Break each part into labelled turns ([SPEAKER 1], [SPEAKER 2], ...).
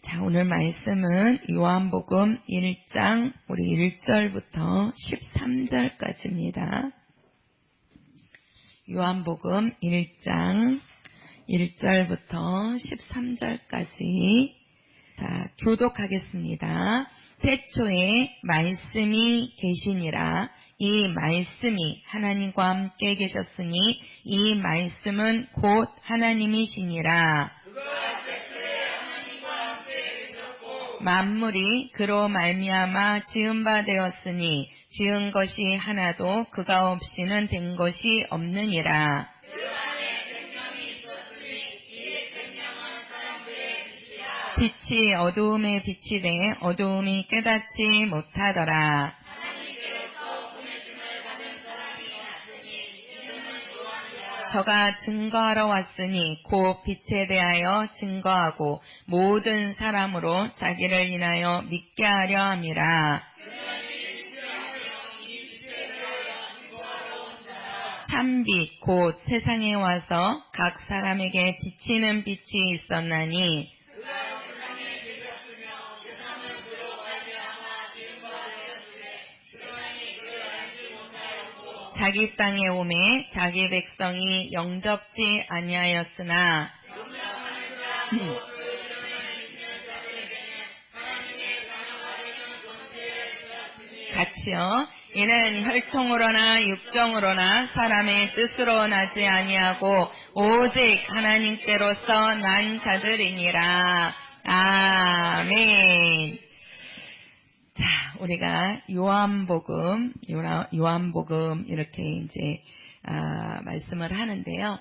[SPEAKER 1] 자, 오늘 말씀은 요한복음 1장 우리 1절부터 13절까지입니다. 요한복음 1장 1절부터 13절까지 자, 교독하겠습니다. 태초에 말씀이 계시니라. 이 말씀이 하나님과 함께 계셨으니 이 말씀은 곧 하나님이시니라. 만물이 그로 말미암아 지은 바 되었으니 지은 것이 하나도 그가 없이는 된 것이 없느니라. 빛이 어두움에 비치되 어두움이 깨닫지 못하더라. 저가 증거하러 왔으니 곧 빛에 대하여 증거하고 모든 사람으로 자기를 인하여 믿게 하려 함이라. 참빛 곧 세상에 와서 각 사람에게 비치는 빛이 있었나니 자기 땅에 오매 자기 백성이 영접지 아니하였으나 같이요. 이는 혈통으로나 육정으로나 사람의 뜻으로 나지 아니하고 오직 하나님께로서 난 자들이니라. 아멘. 자, 우리가 요한복음 이렇게 이제 말씀을 하는데요.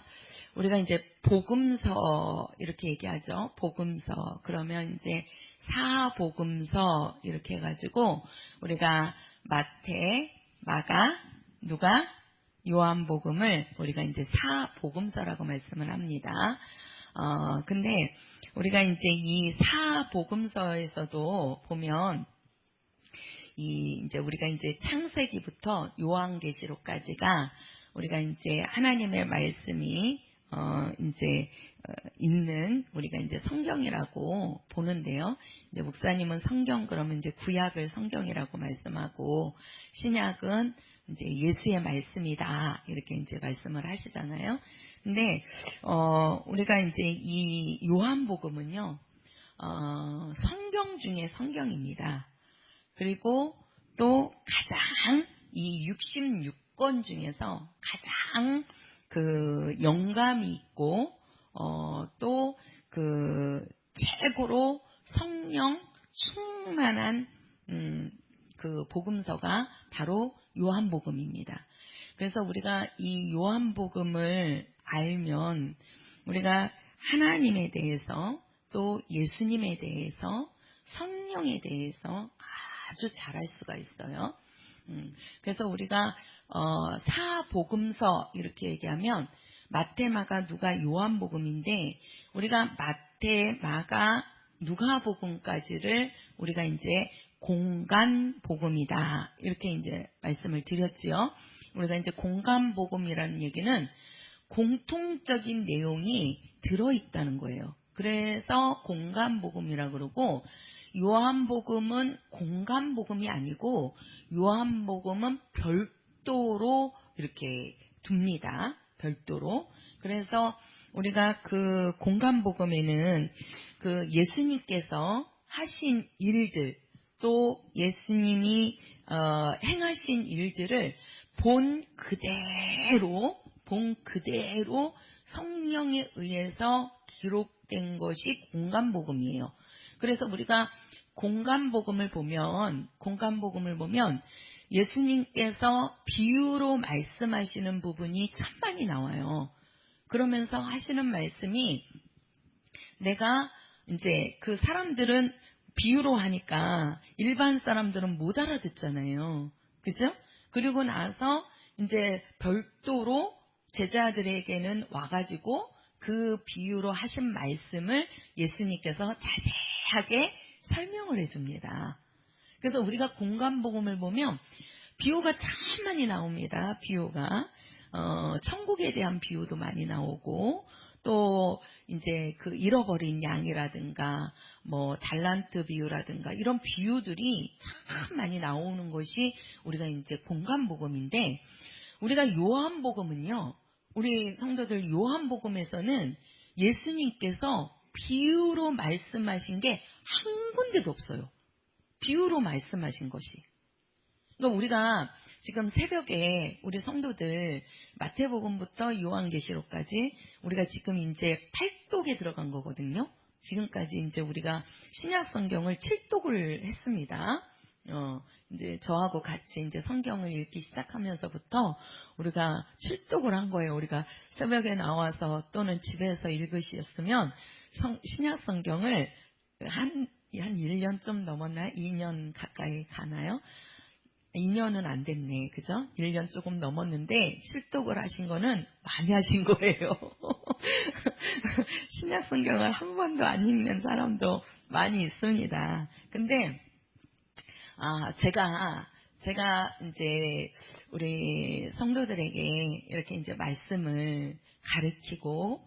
[SPEAKER 1] 우리가 이제 복음서 이렇게 얘기하죠. 복음서. 그러면 이제 사복음서 이렇게 해가지고 우리가 마태, 마가, 누가, 요한복음을 우리가 이제 사복음서라고 말씀을 합니다. 근데 우리가 이제 이 사복음서에서도 보면 이제 우리가 이제 창세기부터 요한계시록까지가 우리가 이제 하나님의 말씀이 이제 있는 우리가 이제 성경이라고 보는데요. 이제 목사님은 성경 그러면 이제 구약을 성경이라고 말씀하고 신약은 이제 예수의 말씀이다 이렇게 이제 말씀을 하시잖아요. 근데 우리가 이제 이 요한복음은요 성경 중에 성경입니다. 그리고 또 가장 이 66권 중에서 가장 그 영감이 있고 또 그 최고로 성령 충만한 그 복음서가 바로 요한복음입니다. 그래서 우리가 이 요한복음을 알면 우리가 하나님에 대해서 또 예수님에 대해서 성령에 대해서 아주 잘할 수가 있어요. 그래서 우리가 사복음서 이렇게 얘기하면 마태, 마가, 누가, 요한복음인데 우리가 마태, 마가, 누가복음까지를 우리가 이제 공간복음이다 이렇게 이제 말씀을 드렸지요. 우리가 이제 공간복음이라는 얘기는 공통적인 내용이 들어있다는 거예요. 그래서 공간복음이라고 그러고 요한복음은 공간복음이 아니고 요한복음은 별도로 이렇게 둡니다. 별도로. 그래서 우리가 그 공간복음에는 그 예수님께서 하신 일들 또 예수님이 행하신 일들을 본 그대로 성령에 의해서 기록된 것이 공간복음이에요. 그래서 우리가 공간복음을 보면 예수님께서 비유로 말씀하시는 부분이 천만이 나와요. 그러면서 하시는 말씀이 내가 이제 그 사람들은 비유로 하니까 일반 사람들은 못 알아듣잖아요. 그죠? 그리고 나서 이제 별도로 제자들에게는 와가지고 그 비유로 하신 말씀을 예수님께서 자세하게 설명을 해줍니다. 그래서 우리가 공간복음을 보면 비유가 참 많이 나옵니다. 비유가 천국에 대한 비유도 많이 나오고 또 이제 그 잃어버린 양이라든가 뭐 달란트 비유라든가 이런 비유들이 참 많이 나오는 것이 우리가 이제 공간복음인데, 우리가 요한복음은요, 우리 성도들 요한복음에서는 예수님께서 비유로 말씀하신 게 한 군데도 없어요. 비유로 말씀하신 것이. 그러니까 우리가 지금 새벽에 우리 성도들 마태복음부터 요한계시록까지 우리가 지금 이제 8독에 들어간 거거든요. 지금까지 이제 우리가 신약 성경을 7독을 했습니다. 이제 저하고 같이 이제 성경을 읽기 시작하면서부터 우리가 7독을 한 거예요. 우리가 새벽에 나와서 또는 집에서 읽으셨으면 신약 성경을 한 1년 좀 넘었나요? 2년 가까이 가나요? 2년은 안 됐네. 그죠? 1년 조금 넘었는데 실독을 하신 거는 많이 하신 거예요. 신약 성경을 한 번도 안 읽는 사람도 많이 있습니다. 근데 제가 이제 우리 성도들에게 이렇게 이제 말씀을 가르치고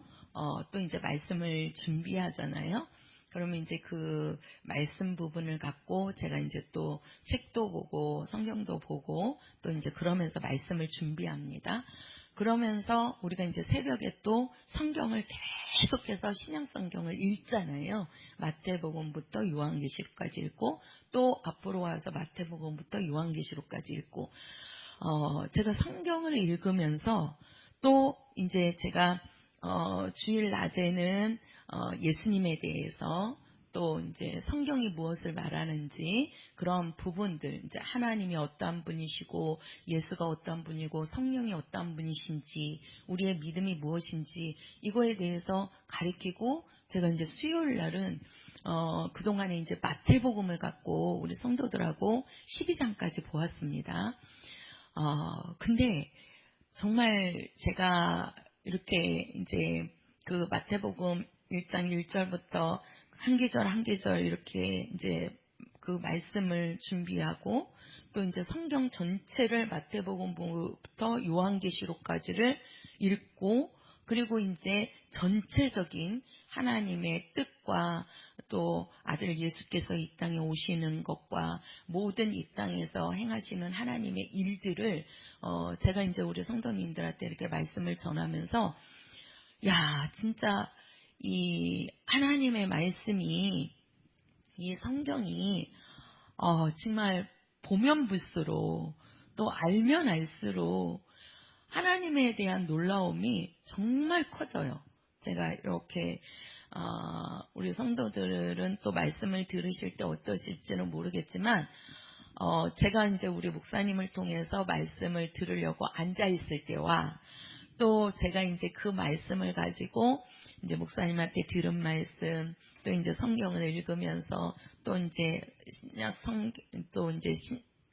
[SPEAKER 1] 또 이제 말씀을 준비하잖아요. 그러면 이제 그 말씀 부분을 갖고 제가 이제 또 책도 보고 성경도 보고 또 이제 그러면서 말씀을 준비합니다. 그러면서 우리가 이제 새벽에 또 성경을 계속해서 신약 성경을 읽잖아요. 마태복음부터 요한계시록까지 읽고 또 앞으로 와서 마태복음부터 요한계시록까지 읽고 제가 성경을 읽으면서 또 이제 제가 주일 낮에는 예수님에 대해서 또 이제 성경이 무엇을 말하는지 그런 부분들, 이제 하나님이 어떠한 분이시고 예수가 어떠한 분이고 성령이 어떠한 분이신지 우리의 믿음이 무엇인지 이거에 대해서 가르치고, 제가 이제 수요일 날은 그동안에 이제 마태복음을 갖고 우리 성도들하고 12장까지 보았습니다. 근데 정말 제가 이렇게 이제 그 마태복음 1장 1절부터 한 계절 한 계절 이렇게 이제 그 말씀을 준비하고 또 이제 성경 전체를 마태복음부터 요한계시록까지를 읽고, 그리고 이제 전체적인 하나님의 뜻과 또 아들 예수께서 이 땅에 오시는 것과 모든 이 땅에서 행하시는 하나님의 일들을 제가 이제 우리 성도님들한테 이렇게 말씀을 전하면서, 야, 진짜 이 하나님의 말씀이, 이 성경이 정말 보면 볼수록 또 알면 알수록 하나님에 대한 놀라움이 정말 커져요. 제가 이렇게 우리 성도들은 또 말씀을 들으실 때 어떠실지는 모르겠지만 제가 이제 우리 목사님을 통해서 말씀을 들으려고 앉아 있을 때와 또 제가 이제 그 말씀을 가지고 이제 목사님한테 들은 말씀, 또 이제 성경을 읽으면서 또 이제 또 이제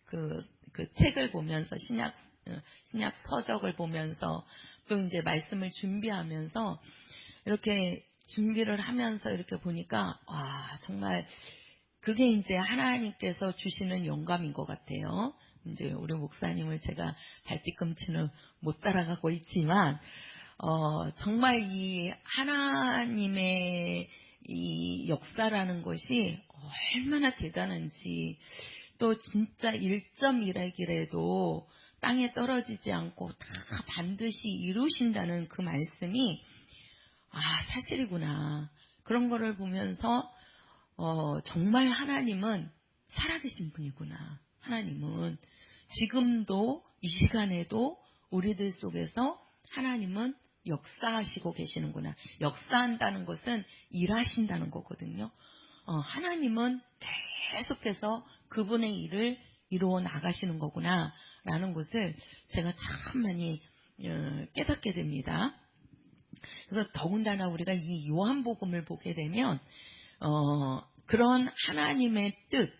[SPEAKER 1] 그 책을 보면서 신약 서적을 보면서 또 이제 말씀을 준비하면서 이렇게 준비를 하면서 이렇게 보니까 정말 그게 이제 하나님께서 주시는 영감인 것 같아요. 이제 우리 목사님을 제가 발뒤꿈치는 못 따라가고 있지만 정말 이 하나님의 이 역사라는 것이 얼마나 대단한지, 또 진짜 1.1핵이라도 땅에 떨어지지 않고 다 반드시 이루신다는 그 말씀이 사실이구나. 그런 거를 보면서 정말 하나님은 살아계신 분이구나. 하나님은 지금도 이 시간에도 우리들 속에서 하나님은 역사하시고 계시는구나. 역사한다는 것은 일하신다는 거거든요. 하나님은 계속해서 그분의 일을 이루어 나가시는 거구나 라는 것을 제가 참 많이 깨닫게 됩니다. 그래서 더군다나 우리가 이 요한복음을 보게 되면 그런 하나님의 뜻,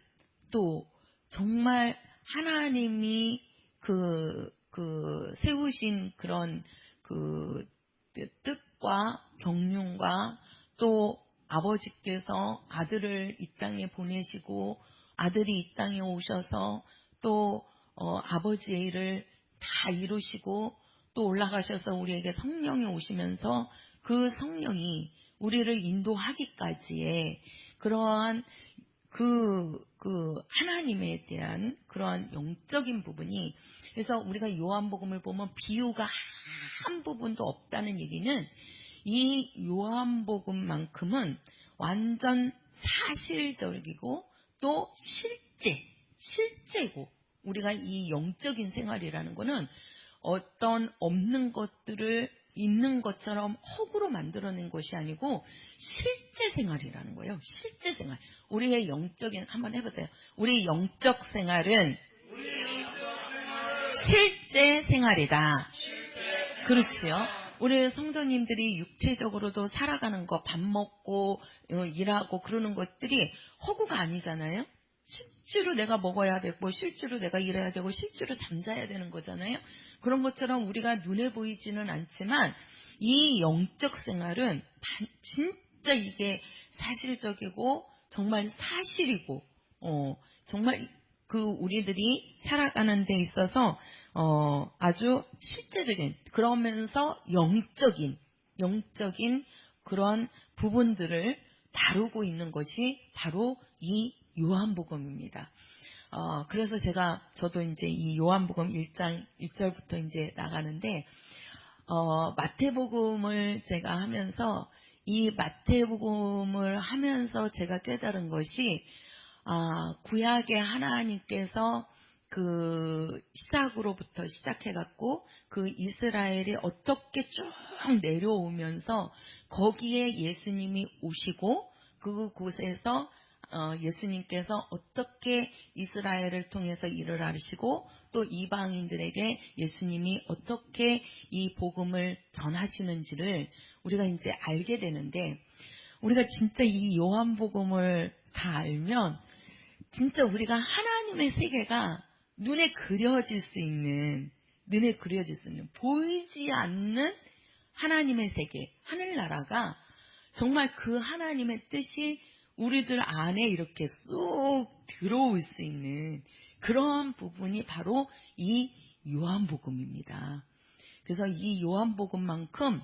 [SPEAKER 1] 또 정말 하나님이 세우신 그런 그 뜻과 경륜과 또 아버지께서 아들을 이 땅에 보내시고 아들이 이 땅에 오셔서 또 아버지의 일을 다 이루시고 또 올라가셔서 우리에게 성령이 오시면서 그 성령이 우리를 인도하기까지의 그러한 하나님에 대한 그러한 영적인 부분이, 그래서 우리가 요한복음을 보면 비유가 한 부분도 없다는 얘기는 이 요한복음만큼은 완전 사실적이고 또 실제고, 우리가 이 영적인 생활이라는 거는 어떤 없는 것들을 있는 것처럼 허구로 만들어낸 것이 아니고 실제 생활이라는 거예요. 실제 생활. 우리의 영적인, 한번 해보세요. 우리 영적 생활은 실제 생활이다. 그렇지요. 우리 성도님들이 육체적으로도 살아가는 거, 밥 먹고 일하고 그러는 것들이 허구가 아니잖아요. 실제로 내가 먹어야 되고, 실제로 내가 일해야 되고, 실제로 잠자야 되는 거잖아요. 그런 것처럼 우리가 눈에 보이지는 않지만 이 영적 생활은 진짜 이게 사실적이고 정말 사실이고, 정말 우리들이 살아가는 데 있어서 아주 실제적인, 그러면서 영적인 그런 부분들을 다루고 있는 것이 바로 이 요한복음입니다. 그래서 저도 이제 이 요한복음 1장 1절부터 이제 나가는데, 마태복음을 제가 하면서, 이 마태복음을 하면서 제가 깨달은 것이, 구약의 하나님께서 시작으로부터 시작해갖고 이스라엘이 어떻게 쭉 내려오면서 거기에 예수님이 오시고 그곳에서 예수님께서 어떻게 이스라엘을 통해서 일을 하시고 또 이방인들에게 예수님이 어떻게 이 복음을 전하시는지를 우리가 이제 알게 되는데, 우리가 진짜 이 요한복음을 다 알면 진짜 우리가 하나님의 세계가 눈에 그려질 수 있는 보이지 않는 하나님의 세계, 하늘나라가 정말 그 하나님의 뜻이 우리들 안에 이렇게 쏙 들어올 수 있는 그러한 부분이 바로 이 요한복음입니다. 그래서 이 요한복음만큼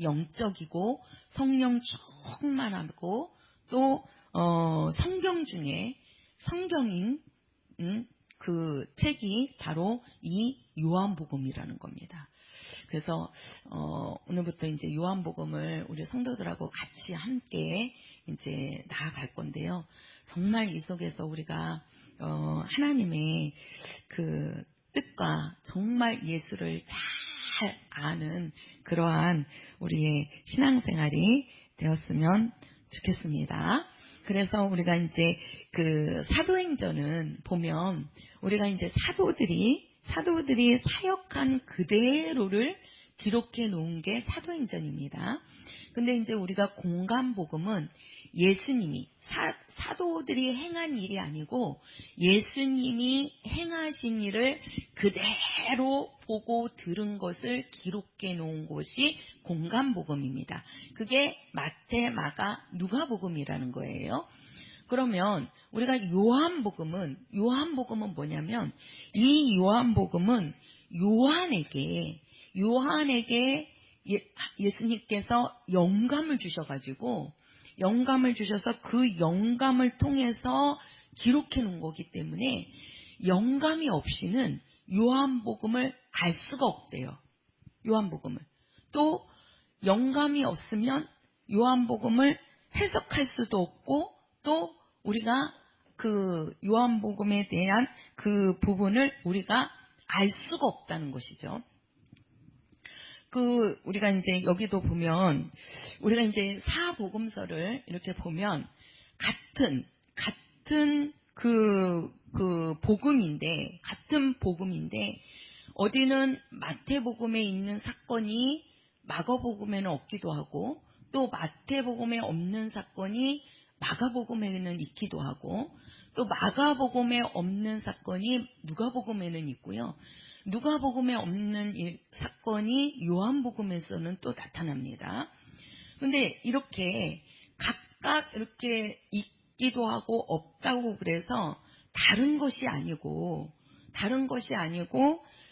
[SPEAKER 1] 영적이고 성령 충만하고 또 성경 중에 성경인 그 책이 바로 이 요한복음이라는 겁니다. 그래서 오늘부터 이제 요한복음을 우리 성도들하고 같이 함께 이제 나아갈 건데요. 정말 이 속에서 우리가 하나님의 그 뜻과 정말 예수를 잘 아는 그러한 우리의 신앙생활이 되었으면 좋겠습니다. 그래서 우리가 이제 사도행전은 보면 우리가 이제 사도들이 사역한 그대로를 기록해 놓은 게 사도행전입니다. 근데 이제 우리가 공간복음은 예수님이 사도들이 행한 일이 아니고 예수님이 행하신 일을 그대로 보고 들은 것을 기록해 놓은 것이 공간복음입니다. 그게 마태, 마가, 누가복음이라는 거예요. 그러면 우리가 요한복음은 뭐냐면, 이 요한복음은 요한에게 예수님께서 영감을 주셔서 그 영감을 통해서 기록해 놓은 거기 때문에 영감이 없이는 요한복음을 알 수가 없대요. 요한복음을. 또 영감이 없으면 요한복음을 해석할 수도 없고, 또 우리가 요한복음에 대한 그 부분을 우리가 알 수가 없다는 것이죠. 우리가 이제 여기도 보면, 우리가 이제 사복음서를 이렇게 보면, 같은 복음인데, 어디는 마태복음에 있는 사건이 마가복음에는 없기도 하고, 또 마태복음에 없는 사건이 마가복음에는 있기도 하고, 또 마가복음에 없는 사건이 누가복음에는 있고요. 누가복음에 없는 사건이 요한복음에서는 또 나타납니다. 근데 이렇게 각각 이렇게 있기도 하고 없다고 그래서 다른 것이 아니고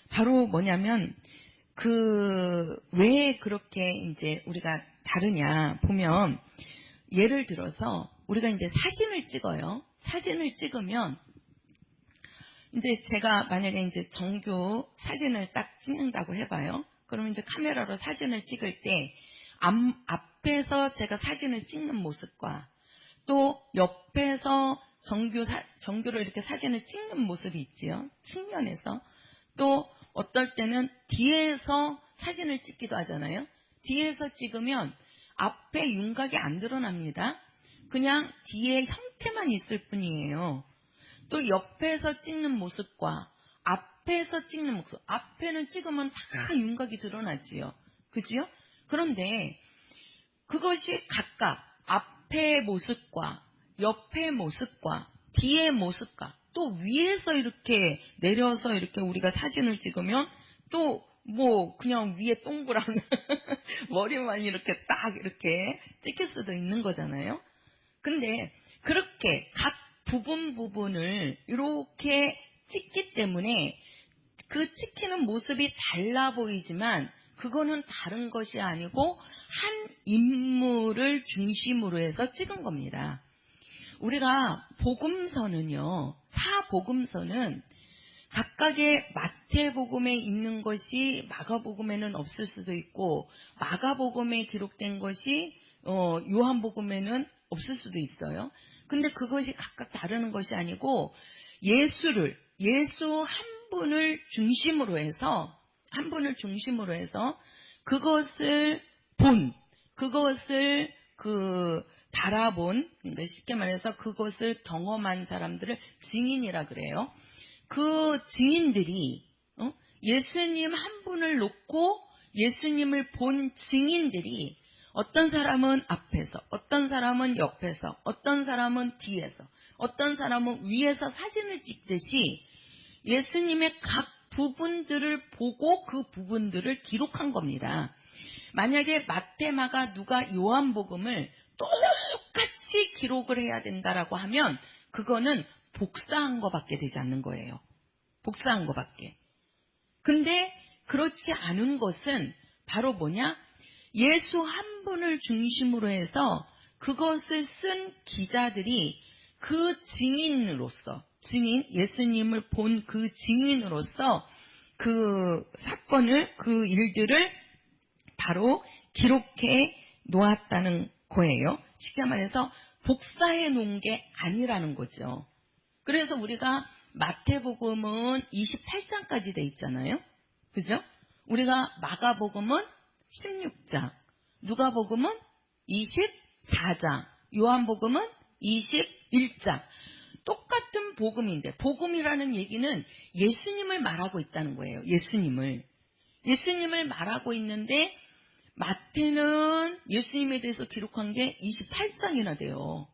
[SPEAKER 1] 바로 뭐냐면 왜 그렇게 이제 우리가 다르냐 보면, 예를 들어서 우리가 이제 사진을 찍어요. 사진을 찍으면 이제 제가 만약에 이제 정규 사진을 딱 찍는다고 해봐요. 그러면 이제 카메라로 사진을 찍을 때 앞에서 제가 사진을 찍는 모습과 또 옆에서 정규로 이렇게 사진을 찍는 모습이 있지요. 측면에서. 또 어떨 때는 뒤에서 사진을 찍기도 하잖아요. 뒤에서 찍으면 앞에 윤곽이 안 드러납니다. 그냥 뒤에 형태만 있을 뿐이에요. 또 옆에서 찍는 모습과 앞에서 찍는 모습, 앞에는 찍으면 다 윤곽이 드러나지요. 그죠? 그런데 그것이 각각 앞의 모습과 옆의 모습과 뒤의 모습과 또 위에서 이렇게 내려서 이렇게 우리가 사진을 찍으면 또 뭐 그냥 위에 동그란 머리만 이렇게 딱 이렇게 찍힐 수도 있는 거잖아요. 근데 그렇게 각 부분을 이렇게 찍기 때문에 그 찍히는 모습이 달라 보이지만 그거는 다른 것이 아니고 한 인물을 중심으로 해서 찍은 겁니다. 우리가 복음서는요, 사복음서는 각각의 마태복음에 있는 것이 마가복음에는 없을 수도 있고, 마가복음에 기록된 것이 요한복음에는 없을 수도 있어요. 근데 그것이 각각 다르는 것이 아니고 예수 한 분을 중심으로 해서 그것을 바라본, 그러니까 쉽게 말해서 그것을 경험한 사람들을 증인이라 그래요. 그 증인들이 예수님 한 분을 놓고 예수님을 본 증인들이 어떤 사람은 앞에서, 어떤 사람은 옆에서, 어떤 사람은 뒤에서, 어떤 사람은 위에서 사진을 찍듯이 예수님의 각 부분들을 보고 그 부분들을 기록한 겁니다. 만약에 마태, 마가, 누가, 요한복음을 똑같이 기록을 해야 된다라고 하면 그거는 복사한 것밖에 되지 않는 거예요. 복사한 것밖에. 근데 그렇지 않은 것은 바로 뭐냐? 예수 한 분을 중심으로 해서 그것을 쓴 기자들이 그 예수님을 본 그 증인으로서 그 사건을, 그 일들을 바로 기록해 놓았다는 거예요. 쉽게 말해서 복사해 놓은 게 아니라는 거죠. 그래서 우리가 마태복음은 28장까지 돼 있잖아요. 그죠? 우리가 마가복음은 16장, 누가복음은 24장, 요한복음은 21장. 똑같은 복음인데, 복음이라는 얘기는 예수님을 말하고 있다는 거예요. 예수님을 말하고 있는데 마태는 예수님에 대해서 기록한 게 28장이나 돼요.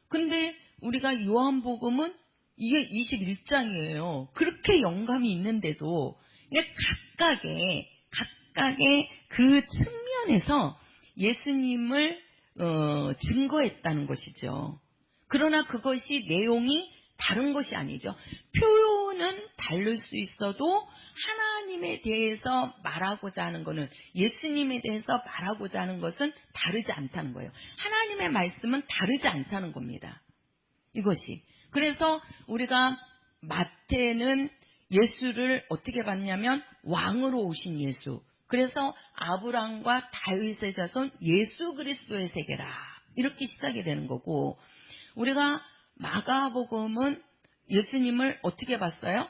[SPEAKER 1] 근데 우리가 요한복음은 이게 21장이에요. 그렇게 영감이 있는데도 각각의 그 측면에서 예수님을 증거했다는 것이죠. 그러나 그것이 내용이 다른 것이 아니죠. 표현은 다를 수 있어도 하나님에 대해서 말하고자 하는 것은, 예수님에 대해서 말하고자 하는 것은 다르지 않다는 거예요. 하나님의 말씀은 다르지 않다는 겁니다. 이것이. 그래서 우리가 마태는 예수를 어떻게 봤냐면 왕으로 오신 예수. 그래서 아브라함과 다윗의 자손 예수 그리스도의 세계라. 이렇게 시작이 되는 거고, 우리가 마가복음은 예수님을 어떻게 봤어요?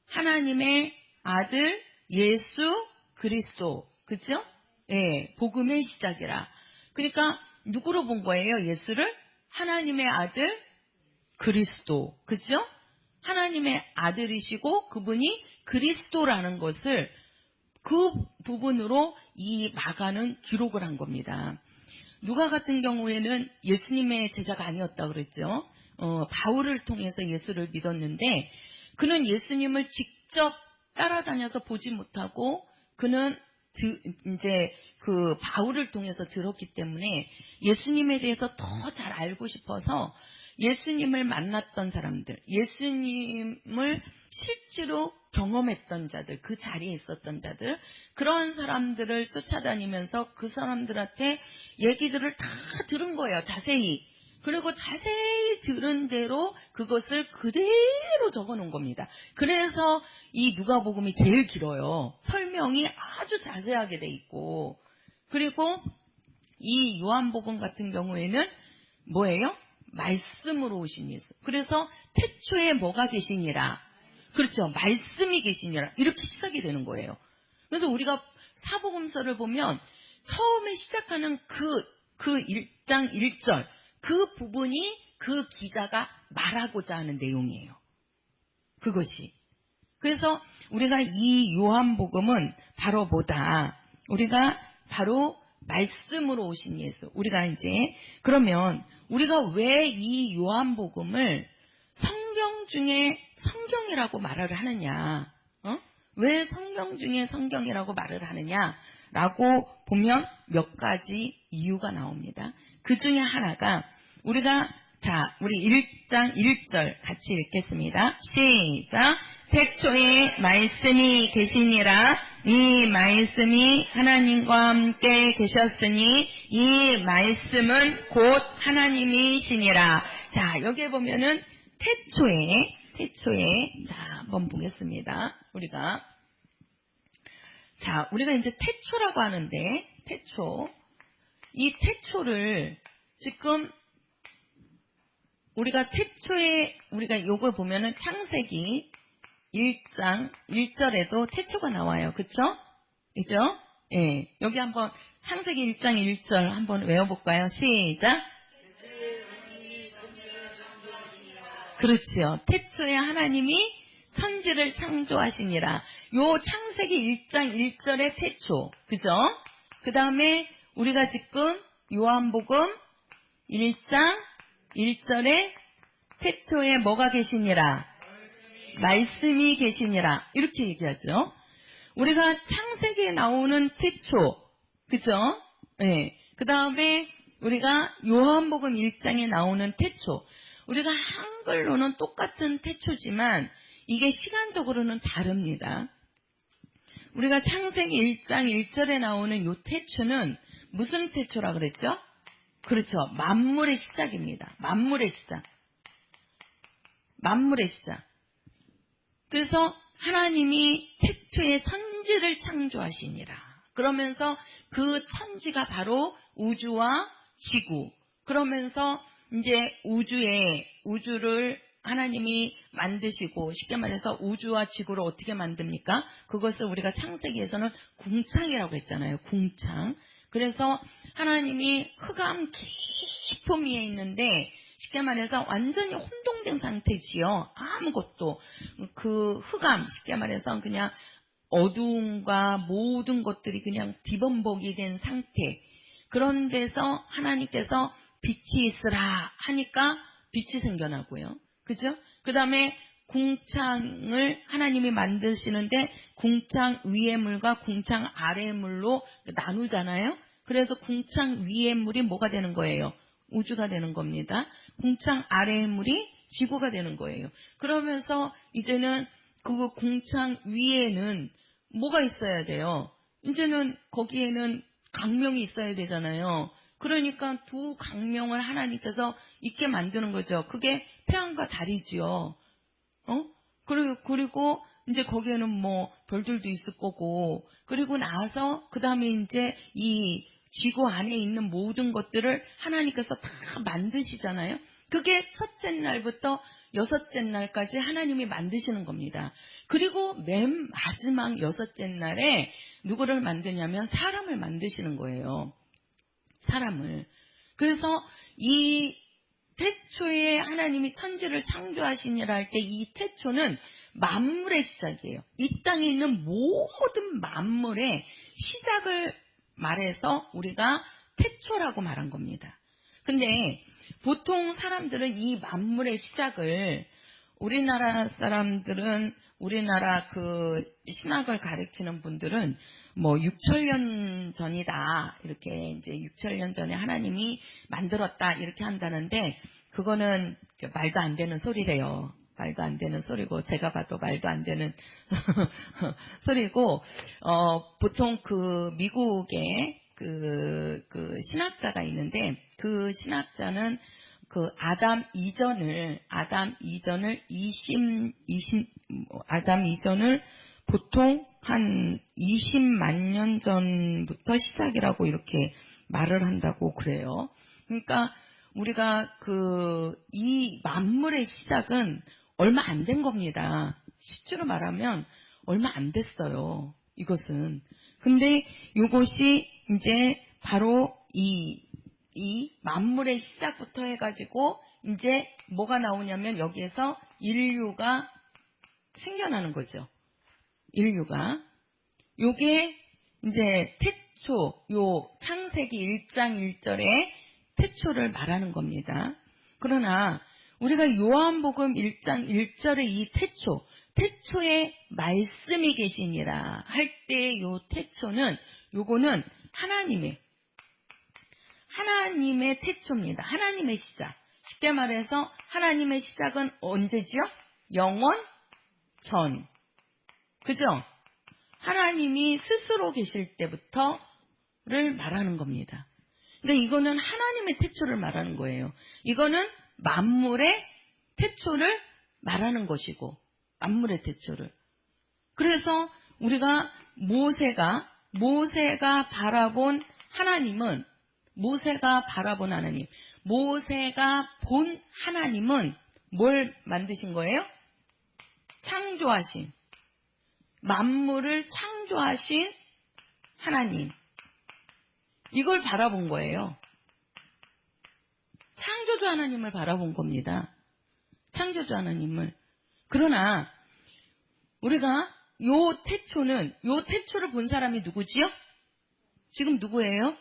[SPEAKER 1] 하나님의 아들 예수 그리스도. 그죠? 예, 복음의 시작이라. 그러니까 누구로 본 거예요? 예수를? 하나님의 아들 그리스도. 그죠? 하나님의 아들이시고 그분이 그리스도라는 것을 그 부분으로 이 마가는 기록을 한 겁니다. 누가 같은 경우에는 예수님의 제자가 아니었다고 그랬죠. 바울을 통해서 예수를 믿었는데 그는 예수님을 직접 따라다녀서 보지 못하고 그는 이제 그 바울을 통해서 들었기 때문에 예수님에 대해서 더 잘 알고 싶어서 예수님을 만났던 사람들, 예수님을 실제로 경험했던 자들, 그 자리에 있었던 자들, 그런 사람들을 쫓아다니면서 그 사람들한테 얘기들을 다 들은 거예요. 자세히. 그리고 자세히 들은 대로 그것을 그대로 적어놓은 겁니다. 그래서 이 누가복음이 제일 길어요. 설명이 아주 자세하게 돼 있고, 그리고 이 요한복음 같은 경우에는 뭐예요? 말씀으로 오신 예수. 그래서 태초에 뭐가 계시니라. 그렇죠. 말씀이 계시니라. 이렇게 시작이 되는 거예요. 그래서 우리가 사복음서를 보면 처음에 시작하는 그 1장 1절 그 부분이 그 기자가 말하고자 하는 내용이에요. 그것이. 그래서 우리가 이 요한복음은 바로 뭐다? 우리가 바로 말씀으로 오신 예수. 우리가 이제 그러면 우리가 왜 이 요한복음을 성경 중에 성경이라고 말을 하느냐? 왜 성경 중에 성경이라고 말을 하느냐라고 보면 몇 가지 이유가 나옵니다. 그 중에 하나가 우리 1장 1절 같이 읽겠습니다. 시작. 태초에 말씀이 계시니라. 이 말씀이 하나님과 함께 계셨으니 이 말씀은 곧 하나님이시니라. 자, 여기에 보면은 태초에 자, 한번 보겠습니다. 우리가 이제 태초라고 하는데 이 태초를 지금 우리가 요걸 보면은 창세기 1장 1절에도 태초가 나와요. 그쵸? 예. 여기 한번 창세기 1장 1절 한번 외워볼까요? 시작. 그렇지요. 태초에 하나님이 천지를 창조하시니라. 요 창세기 1장 1절의 태초. 그죠? 그 다음에 우리가 지금 요한복음 1장 1절에 태초에 뭐가 계시니라? 말씀이 계시니라. 이렇게 얘기하죠. 우리가 창세기에 나오는 태초. 그죠? 네. 그 다음에 우리가 요한복음 1장에 나오는 태초. 우리가 한글로는 똑같은 태초지만 이게 시간적으로는 다릅니다. 우리가 창세기 1장 1절에 나오는 요 태초는 무슨 태초라 그랬죠? 그렇죠. 만물의 시작입니다. 만물의 시작. 그래서 하나님이 태초에 천지를 창조하시니라. 그러면서 그 천지가 바로 우주와 지구. 그러면서 이제 우주를 하나님이 만드시고, 쉽게 말해서 우주와 지구를 어떻게 만듭니까? 그것을 우리가 창세기에서는 궁창이라고 했잖아요. 궁창. 그래서 하나님이 흑암 깊음 위에 있는데, 쉽게 말해서 완전히 혼동된 상태지요. 아무것도. 그 흑암, 쉽게 말해서 그냥 어두움과 모든 것들이 그냥 뒤범벅이 된 상태. 그런 데서 하나님께서 빛이 있으라 하니까 빛이 생겨나고요. 그죠? 그 다음에 궁창을 하나님이 만드시는데 궁창 위의 물과 궁창 아래의 물로 나누잖아요. 그래서 궁창 위의 물이 뭐가 되는 거예요? 우주가 되는 겁니다. 궁창 아래의 물이 지구가 되는 거예요. 그러면서 이제는 그 궁창 위에는 뭐가 있어야 돼요? 이제는 거기에는 강명이 있어야 되잖아요. 그러니까 두 강명을 하나님께서 있게 만드는 거죠. 그게 태양과 달이지요. 그리고 이제 거기에는 뭐 별들도 있을 거고, 그리고 나서 그 다음에 이제 이 지구 안에 있는 모든 것들을 하나님께서 다 만드시잖아요. 그게 첫째 날부터 여섯째 날까지 하나님이 만드시는 겁니다. 그리고 맨 마지막 여섯째 날에 누구를 만드냐면 사람을 만드시는 거예요. 사람을. 그래서 이 태초에 하나님이 천지를 창조하시니라 할 때 이 태초는 만물의 시작이에요. 이 땅에 있는 모든 만물의 시작을 말해서 우리가 태초라고 말한 겁니다. 근데 보통 사람들은 이 만물의 시작을, 우리나라 사람들은, 우리나라 그 신학을 가리키는 분들은 뭐 6천년 전이다, 이렇게 이제 6천년 전에 하나님이 만들었다 이렇게 한다는데, 그거는 말도 안 되는 소리래요. 말도 안 되는 소리고, 제가 봐도 말도 안 되는 소리고, 보통 그 미국에 그 신학자가 있는데, 그 신학자는 그 아담 이전을 보통 한 20만 년 전부터 시작이라고 이렇게 말을 한다고 그래요. 그러니까 우리가 이 만물의 시작은 얼마 안 된 겁니다. 실제로 말하면 얼마 안 됐어요. 이것은. 근데 이것이 이제 바로 이 만물의 시작부터 해가지고 이제 뭐가 나오냐면 여기에서 인류가 생겨나는 거죠. 인류가. 요게 이제 태초, 요 창세기 1장 1절에 태초를 말하는 겁니다. 그러나 우리가 요한복음 1장 1절의 이 태초에 말씀이 계시니라 할 때 요 태초는 요거는 하나님의 태초입니다. 하나님의 시작. 쉽게 말해서 하나님의 시작은 언제지요? 영원 전. 그죠? 하나님이 스스로 계실 때부터를 말하는 겁니다. 그러니까 이거는 하나님의 태초를 말하는 거예요. 이거는 만물의 태초를 말하는 것이고, 만물의 태초를. 그래서 우리가 모세가 바라본 하나님은, 모세가 본 하나님은 뭘 만드신 거예요? 창조하신, 만물을 창조하신 하나님. 이걸 바라본 거예요. 창조주 하나님을 바라본 겁니다. 창조주 하나님을. 그러나 우리가 요 태초를 본 사람이 누구지요? 지금 누구예요?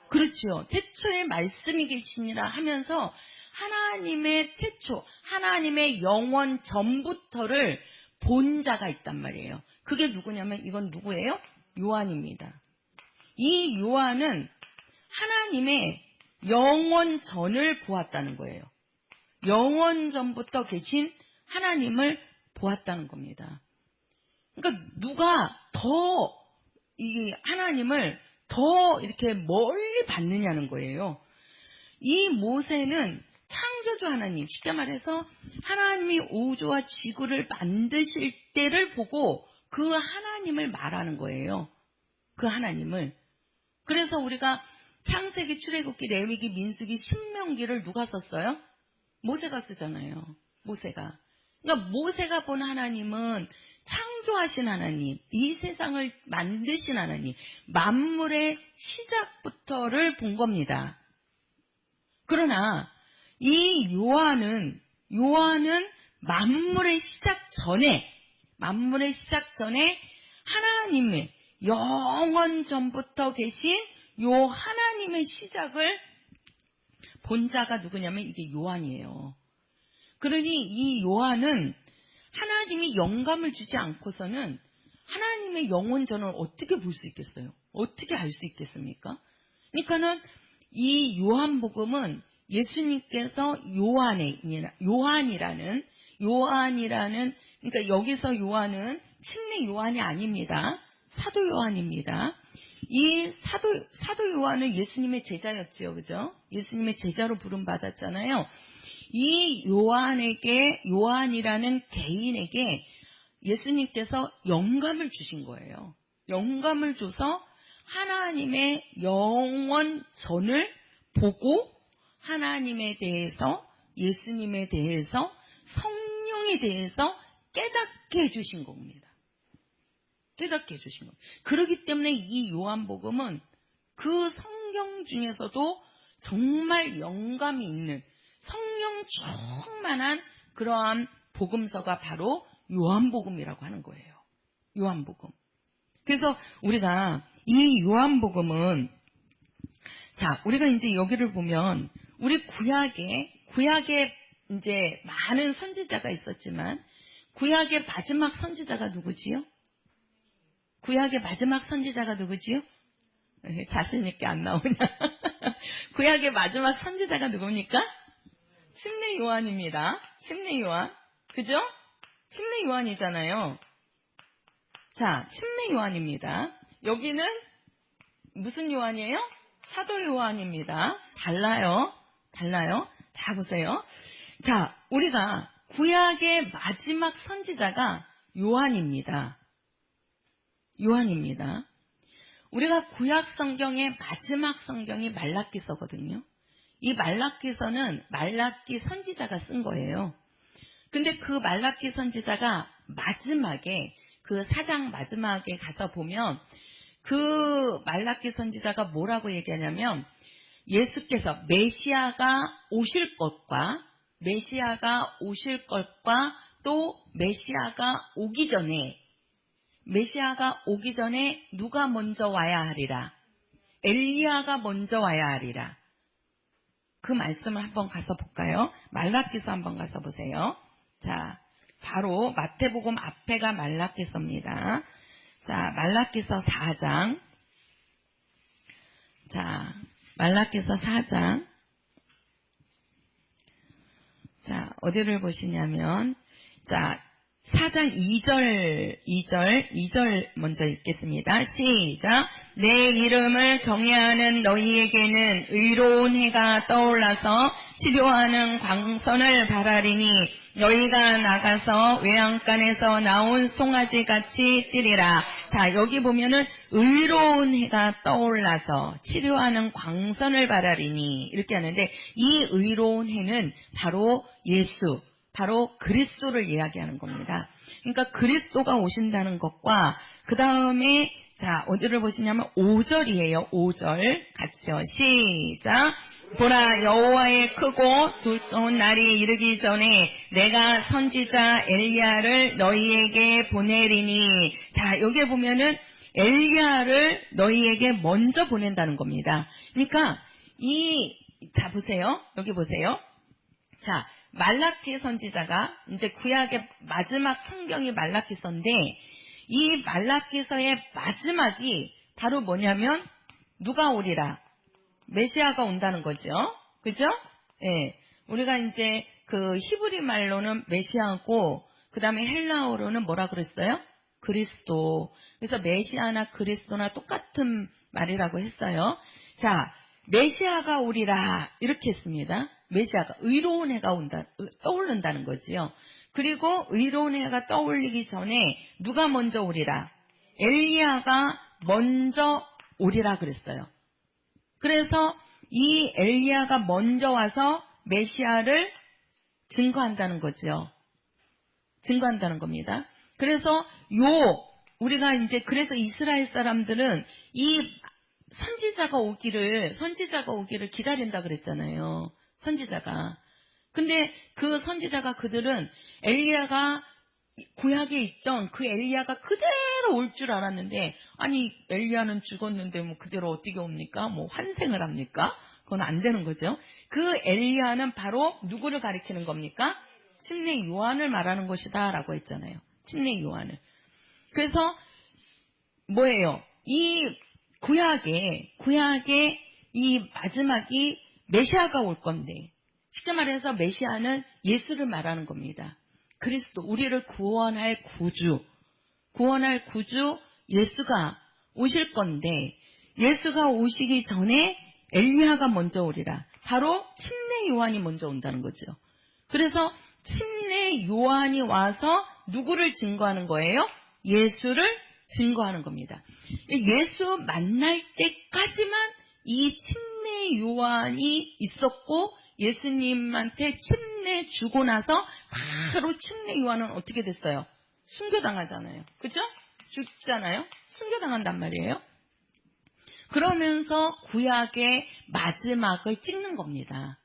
[SPEAKER 1] 그렇죠. 태초에 말씀이 계시니라 하면서 하나님의 태초, 하나님의 영원 전부터를 본 자가 있단 말이에요. 그게 누구냐면 이건 누구예요? 요한입니다. 이 요한은 하나님의 영원 전을 보았다는 거예요. 영원 전부터 계신 하나님을 보았다는 겁니다. 그러니까 누가 더 이 하나님을 더 이렇게 멀리 봤느냐는 거예요. 이 모세는 창조주 하나님, 쉽게 말해서 하나님이 우주와 지구를 만드실 때를 보고 그 하나님을 말하는 거예요. 그 하나님을. 그래서 우리가 창세기, 출애굽기, 레위기, 민수기, 신명기를 누가 썼어요? 모세가 쓰잖아요. 모세가. 그러니까 모세가 본 하나님은 창조하신 하나님, 이 세상을 만드신 하나님, 만물의 시작부터를 본 겁니다. 그러나 이 요한은 만물의 시작 전에 하나님의 영원 전부터 계신 요 하나님의 시작을 본 자가 누구냐면 이게 요한이에요. 그러니 이 요한은 하나님이 영감을 주지 않고서는 하나님의 영원전을 어떻게 볼 수 있겠어요? 어떻게 알 수 있겠습니까? 그러니까는 이 요한복음은 예수님께서 요한이라는 그러니까 여기서 요한은 침례 요한이 아닙니다. 사도 요한입니다. 이 사도 요한은 예수님의 제자였지요. 그죠? 예수님의 제자로 부름받았잖아요. 이 요한이라는 개인에게 예수님께서 영감을 주신 거예요. 영감을 줘서 하나님의 영원전을 보고 하나님에 대해서, 예수님에 대해서, 성령에 대해서 깨닫게 해주신 겁니다. 깨닫게 해주신 겁니다. 그렇기 때문에 이 요한복음은 그 성경 중에서도 정말 영감이 있는 성령 충만한 그러한 복음서가 바로 요한복음이라고 하는 거예요. 요한복음. 그래서 우리가 이 요한복음은, 자, 우리가 이제 여기를 보면 우리 구약에 이제 많은 선지자가 있었지만 구약의 마지막 선지자가 누구지요? 구약의 마지막 선지자가 누구지요? 자신 있게 안 나오냐? 구약의 마지막 선지자가 누굽니까? 침례 요한입니다. 침례 요한. 그죠? 침례 요한이잖아요. 자, 침례 요한입니다. 여기는 무슨 요한이에요? 사도 요한입니다. 달라요. 다 보세요. 자, 우리가 구약의 마지막 선지자가 요한입니다. 우리가 구약 성경의 마지막 성경이 말라기서거든요. 이 말라기서는 말라기 선지자가 쓴 거예요. 근데 그 말라기 선지자가 마지막에 그 4장 마지막에 가서 보면 그 말라기 선지자가 뭐라고 얘기하냐면 예수께서 메시아가 오실 것과 또 메시아가 오기 전에 누가 먼저 와야 하리라. 엘리야가 먼저 와야 하리라. 그 말씀을 한번 가서 볼까요? 말라기서 한번 가서 보세요. 자, 바로 마태복음 앞에가 말라기서입니다. 자, 말라기서 4장. 자, 말라기서 4장. 자, 어디를 보시냐면, 자, 4장 2절 먼저 읽겠습니다. 시작. 내 이름을 경외하는 너희에게는 의로운 해가 떠올라서 치료하는 광선을 바라리니 너희가 나가서 외양간에서 나온 송아지같이 뛰리라. 자, 여기 보면은 의로운 해가 떠올라서 치료하는 광선을 바라리니 이렇게 하는데 이 의로운 해는 바로 바로 그리스도를 이야기하는 겁니다. 그러니까 그리스도가 오신다는 것과 그 다음에 자 어디를 보시냐면 5절이에요. 5절 같이요. 시작. 보라 여호와의 크고 두려운 날이 이르기 전에 내가 선지자 엘리야를 너희에게 보내리니 자 여기에 보면은 엘리야를 너희에게 먼저 보낸다는 겁니다. 그러니까 자 보세요. 여기 보세요. 자 말라기 선지자가 이제 구약의 마지막 성경이 말라기서인데 이 말라기서의 마지막이 바로 뭐냐면 누가 오리라? 메시아가 온다는 거죠. 그죠? 예. 우리가 이제 그 히브리 말로는 메시아고 그다음에 헬라어로는 뭐라 그랬어요? 그리스도. 그래서 메시아나 그리스도나 똑같은 말이라고 했어요. 자, 메시아가 오리라 이렇게 했습니다. 메시아가 의로운 해가 떠오른다는 거지요. 그리고 의로운 해가 떠올리기 전에 누가 먼저 오리라? 엘리야가 먼저 오리라 그랬어요. 그래서 이 엘리야가 먼저 와서 메시아를 증거한다는 거죠. 증거한다는 겁니다. 그래서 우리가 이제 그래서 이스라엘 사람들은 이 선지자가 오기를 기다린다 그랬잖아요. 선지자가. 근데 그 선지자가 그들은 엘리야가 구약에 있던 그 엘리야가 그대로 올 줄 알았는데 아니 엘리야는 죽었는데 뭐 그대로 어떻게 옵니까? 뭐 환생을 합니까? 그건 안 되는 거죠. 그 엘리야는 바로 누구를 가리키는 겁니까? 침례 요한을 말하는 것이다 라고 했잖아요. 침례 요한을. 그래서 뭐예요? 이 구약의 이 마지막이 메시아가 올 건데 쉽게 말해서 메시아는 예수를 말하는 겁니다. 그리스도 우리를 구원할 구주 예수가 오실 건데 예수가 오시기 전에 엘리야가 먼저 오리라. 바로 침례 요한이 먼저 온다는 거죠. 그래서 침례 요한이 와서 누구를 증거하는 거예요? 예수를 증거하는 겁니다. 예수 만날 때까지만 이 침례 요한이 있었고 예수님한테 침례 주고 나서 바로 침례 요한은 어떻게 됐어요? 순교당하잖아요. 그죠? 죽잖아요. 순교당한단 말이에요. 그러면서 구약의 마지막을 찍는 겁니다.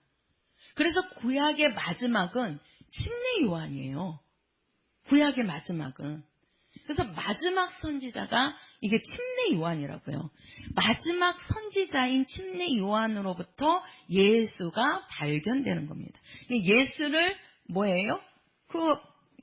[SPEAKER 1] 그래서 구약의 마지막은 침례 요한이에요. 구약의 마지막은. 그래서 마지막 선지자가 이게 침례 요한이라고요. 마지막 선지자인 침례 요한으로부터 예수가 발견되는 겁니다. 예수를 뭐예요?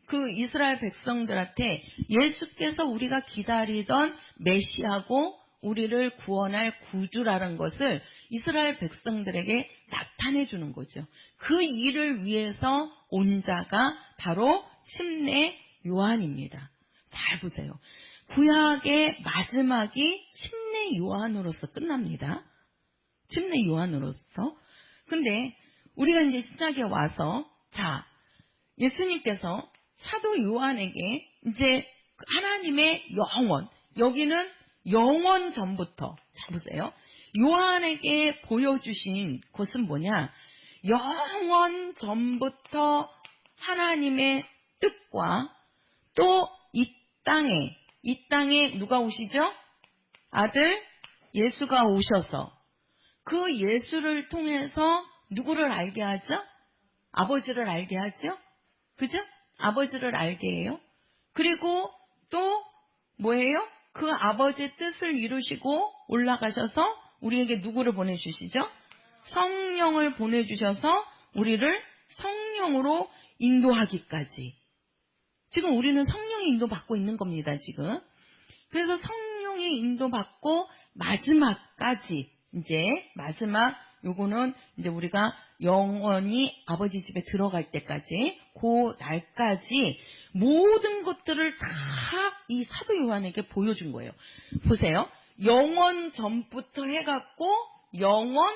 [SPEAKER 1] 그 이스라엘 백성들한테 예수께서 우리가 기다리던 메시아고 우리를 구원할 구주라는 것을 이스라엘 백성들에게 나타내 주는 거죠. 그 일을 위해서 온 자가 바로 침례 요한입니다. 잘 보세요. 구약의 마지막이 침례 요한으로서 끝납니다. 침례 요한으로서. 근데 우리가 이제 신약에 와서 자, 예수님께서 사도 요한에게 이제 하나님의 영원, 여기는 영원 전부터, 자 보세요. 요한에게 보여주신 것은 뭐냐? 영원 전부터 하나님의 뜻과 또 이 땅에 누가 오시죠? 아들 예수가 오셔서 그 예수를 통해서 누구를 알게 하죠? 아버지를 알게 하죠? 그죠? 아버지를 알게 해요. 그리고 또 뭐예요? 그 아버지의 뜻을 이루시고 올라가셔서 우리에게 누구를 보내주시죠? 성령을 보내주셔서 우리를 성령으로 인도하기까지. 지금 우리는 성령의 인도받고 있는 겁니다, 지금. 그래서 성령의 인도받고 마지막까지, 이제 마지막 요거는 이제 우리가 영원히 아버지 집에 들어갈 때까지, 그 날까지 모든 것들을 다 이 사도 요한에게 보여준 거예요. 보세요. 영원 전부터 해갖고 영원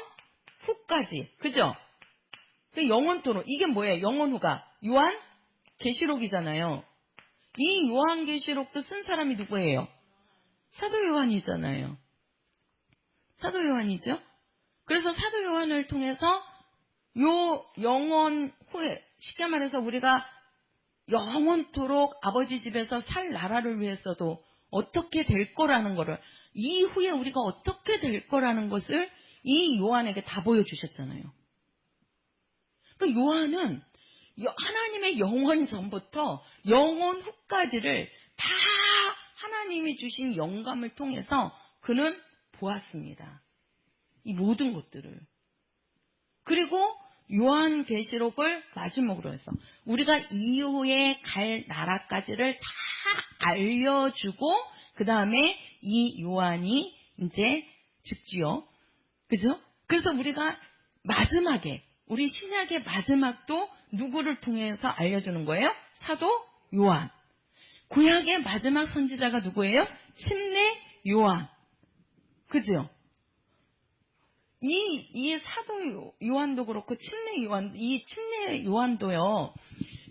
[SPEAKER 1] 후까지. 그죠? 그 영원토록. 이게 뭐예요? 영원 후가. 요한 계시록이잖아요. 이 요한 계시록도 쓴 사람이 누구예요? 사도 요한이잖아요. 사도 요한이죠? 그래서 사도 요한을 통해서 요 영원 후에, 쉽게 말해서 우리가 영원토록 아버지 집에서 살 나라를 위해서도 어떻게 될 거라는 거를, 이후에 우리가 어떻게 될 거라는 것을 이 요한에게 다 보여주셨잖아요. 그러니까 요한은 하나님의 영원 전부터 영원 후까지를 다 하나님이 주신 영감을 통해서 그는 보았습니다. 이 모든 것들을. 그리고 요한계시록을 마지막으로 해서 우리가 이후에 갈 나라까지를 다 알려주고 그 다음에 이 요한이 이제 죽지요. 그죠? 그래서 우리가 마지막에 우리 신약의 마지막도 누구를 통해서 알려주는 거예요? 사도 요한. 구약의 마지막 선지자가 누구예요? 침례 요한. 그죠? 이 사도 요한도 그렇고 이 침례 요한도요.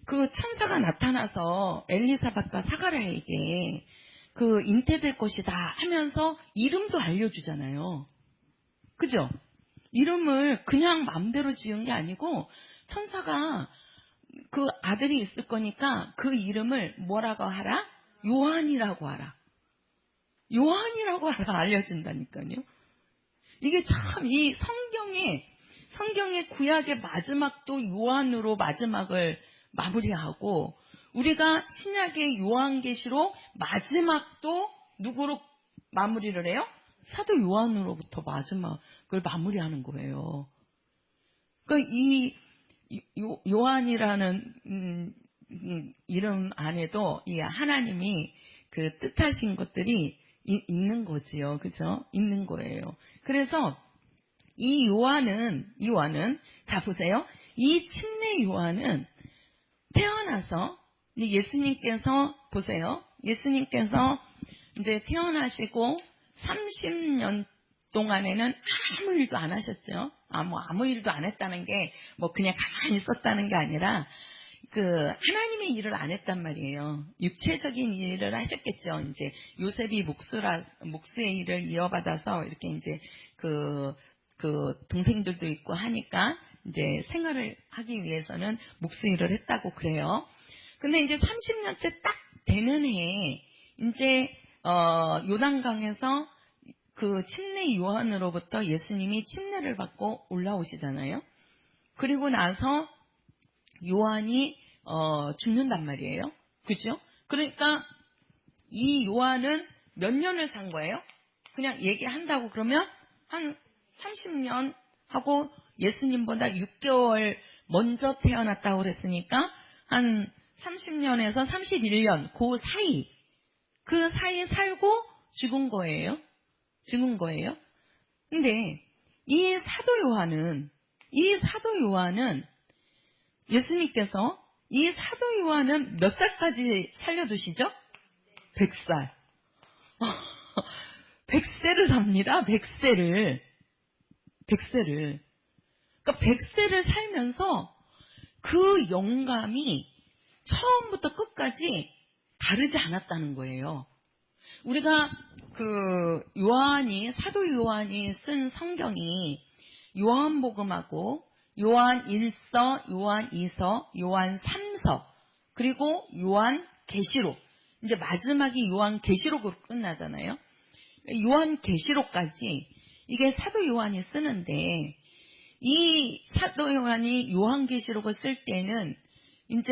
[SPEAKER 1] 그 천사가 나타나서 엘리사벳과 사가랴에게 그 잉태될 것이다 하면서 이름도 알려주잖아요. 그죠? 이름을 그냥 마음대로 지은 게 아니고 천사가 그 아들이 있을 거니까 그 이름을 뭐라고 하라? 요한이라고 하라. 요한이라고 하라 알려준다니까요. 이게 참 이 성경의 구약의 마지막도 요한으로 마지막을 마무리하고 우리가 신약의 요한계시록 마지막도 누구로 마무리를 해요? 사도 요한으로부터 마지막을 마무리하는 거예요. 그러니까 이 요한이라는 이름 안에도 이 하나님이 그 뜻하신 것들이 있는 거지요. 그죠? 있는 거예요. 그래서 이 요한은 자 보세요. 이 침례 요한은 태어나서 예수님께서 보세요. 예수님께서 이제 태어나시고 30년 동안에는 아무 일도 안 하셨죠. 아무 일도 안 했다는 게 뭐 그냥 가만히 있었다는 게 아니라 그 하나님의 일을 안 했단 말이에요. 육체적인 일을 하셨겠죠. 이제 요셉이 목수의 일을 이어받아서 이렇게 이제 그 동생들도 있고 하니까 이제 생활을 하기 위해서는 목수 일을 했다고 그래요. 근데 이제 30년째 딱 되는 해에 이제 요단강에서 그 침례 요한으로부터 예수님이 침례를 받고 올라오시잖아요. 그리고 나서 요한이 죽는단 말이에요. 그죠? 그러니까 이 요한은 몇 년을 산 거예요? 그냥 얘기한다고 그러면 한 30년 하고 예수님보다 6개월 먼저 태어났다고 그랬으니까 한 30년에서 31년 그 사이 살고 죽은 거예요. 근데 이 사도 요한은 예수님께서 이 사도 요한은 몇 살까지 살려두시죠? 100살. 100세를 삽니다. 100세를. 100세를. 그러니까 100세를 살면서 그 영감이 처음부터 끝까지 다르지 않았다는 거예요. 우리가 사도 요한이 쓴 성경이 요한복음하고 요한 1서, 요한 2서, 요한 3서, 그리고 요한 계시록. 이제 마지막이 요한 계시록으로 끝나잖아요. 요한 계시록까지 이게 사도 요한이 쓰는데, 이 사도 요한이 요한 계시록을 쓸 때는 이제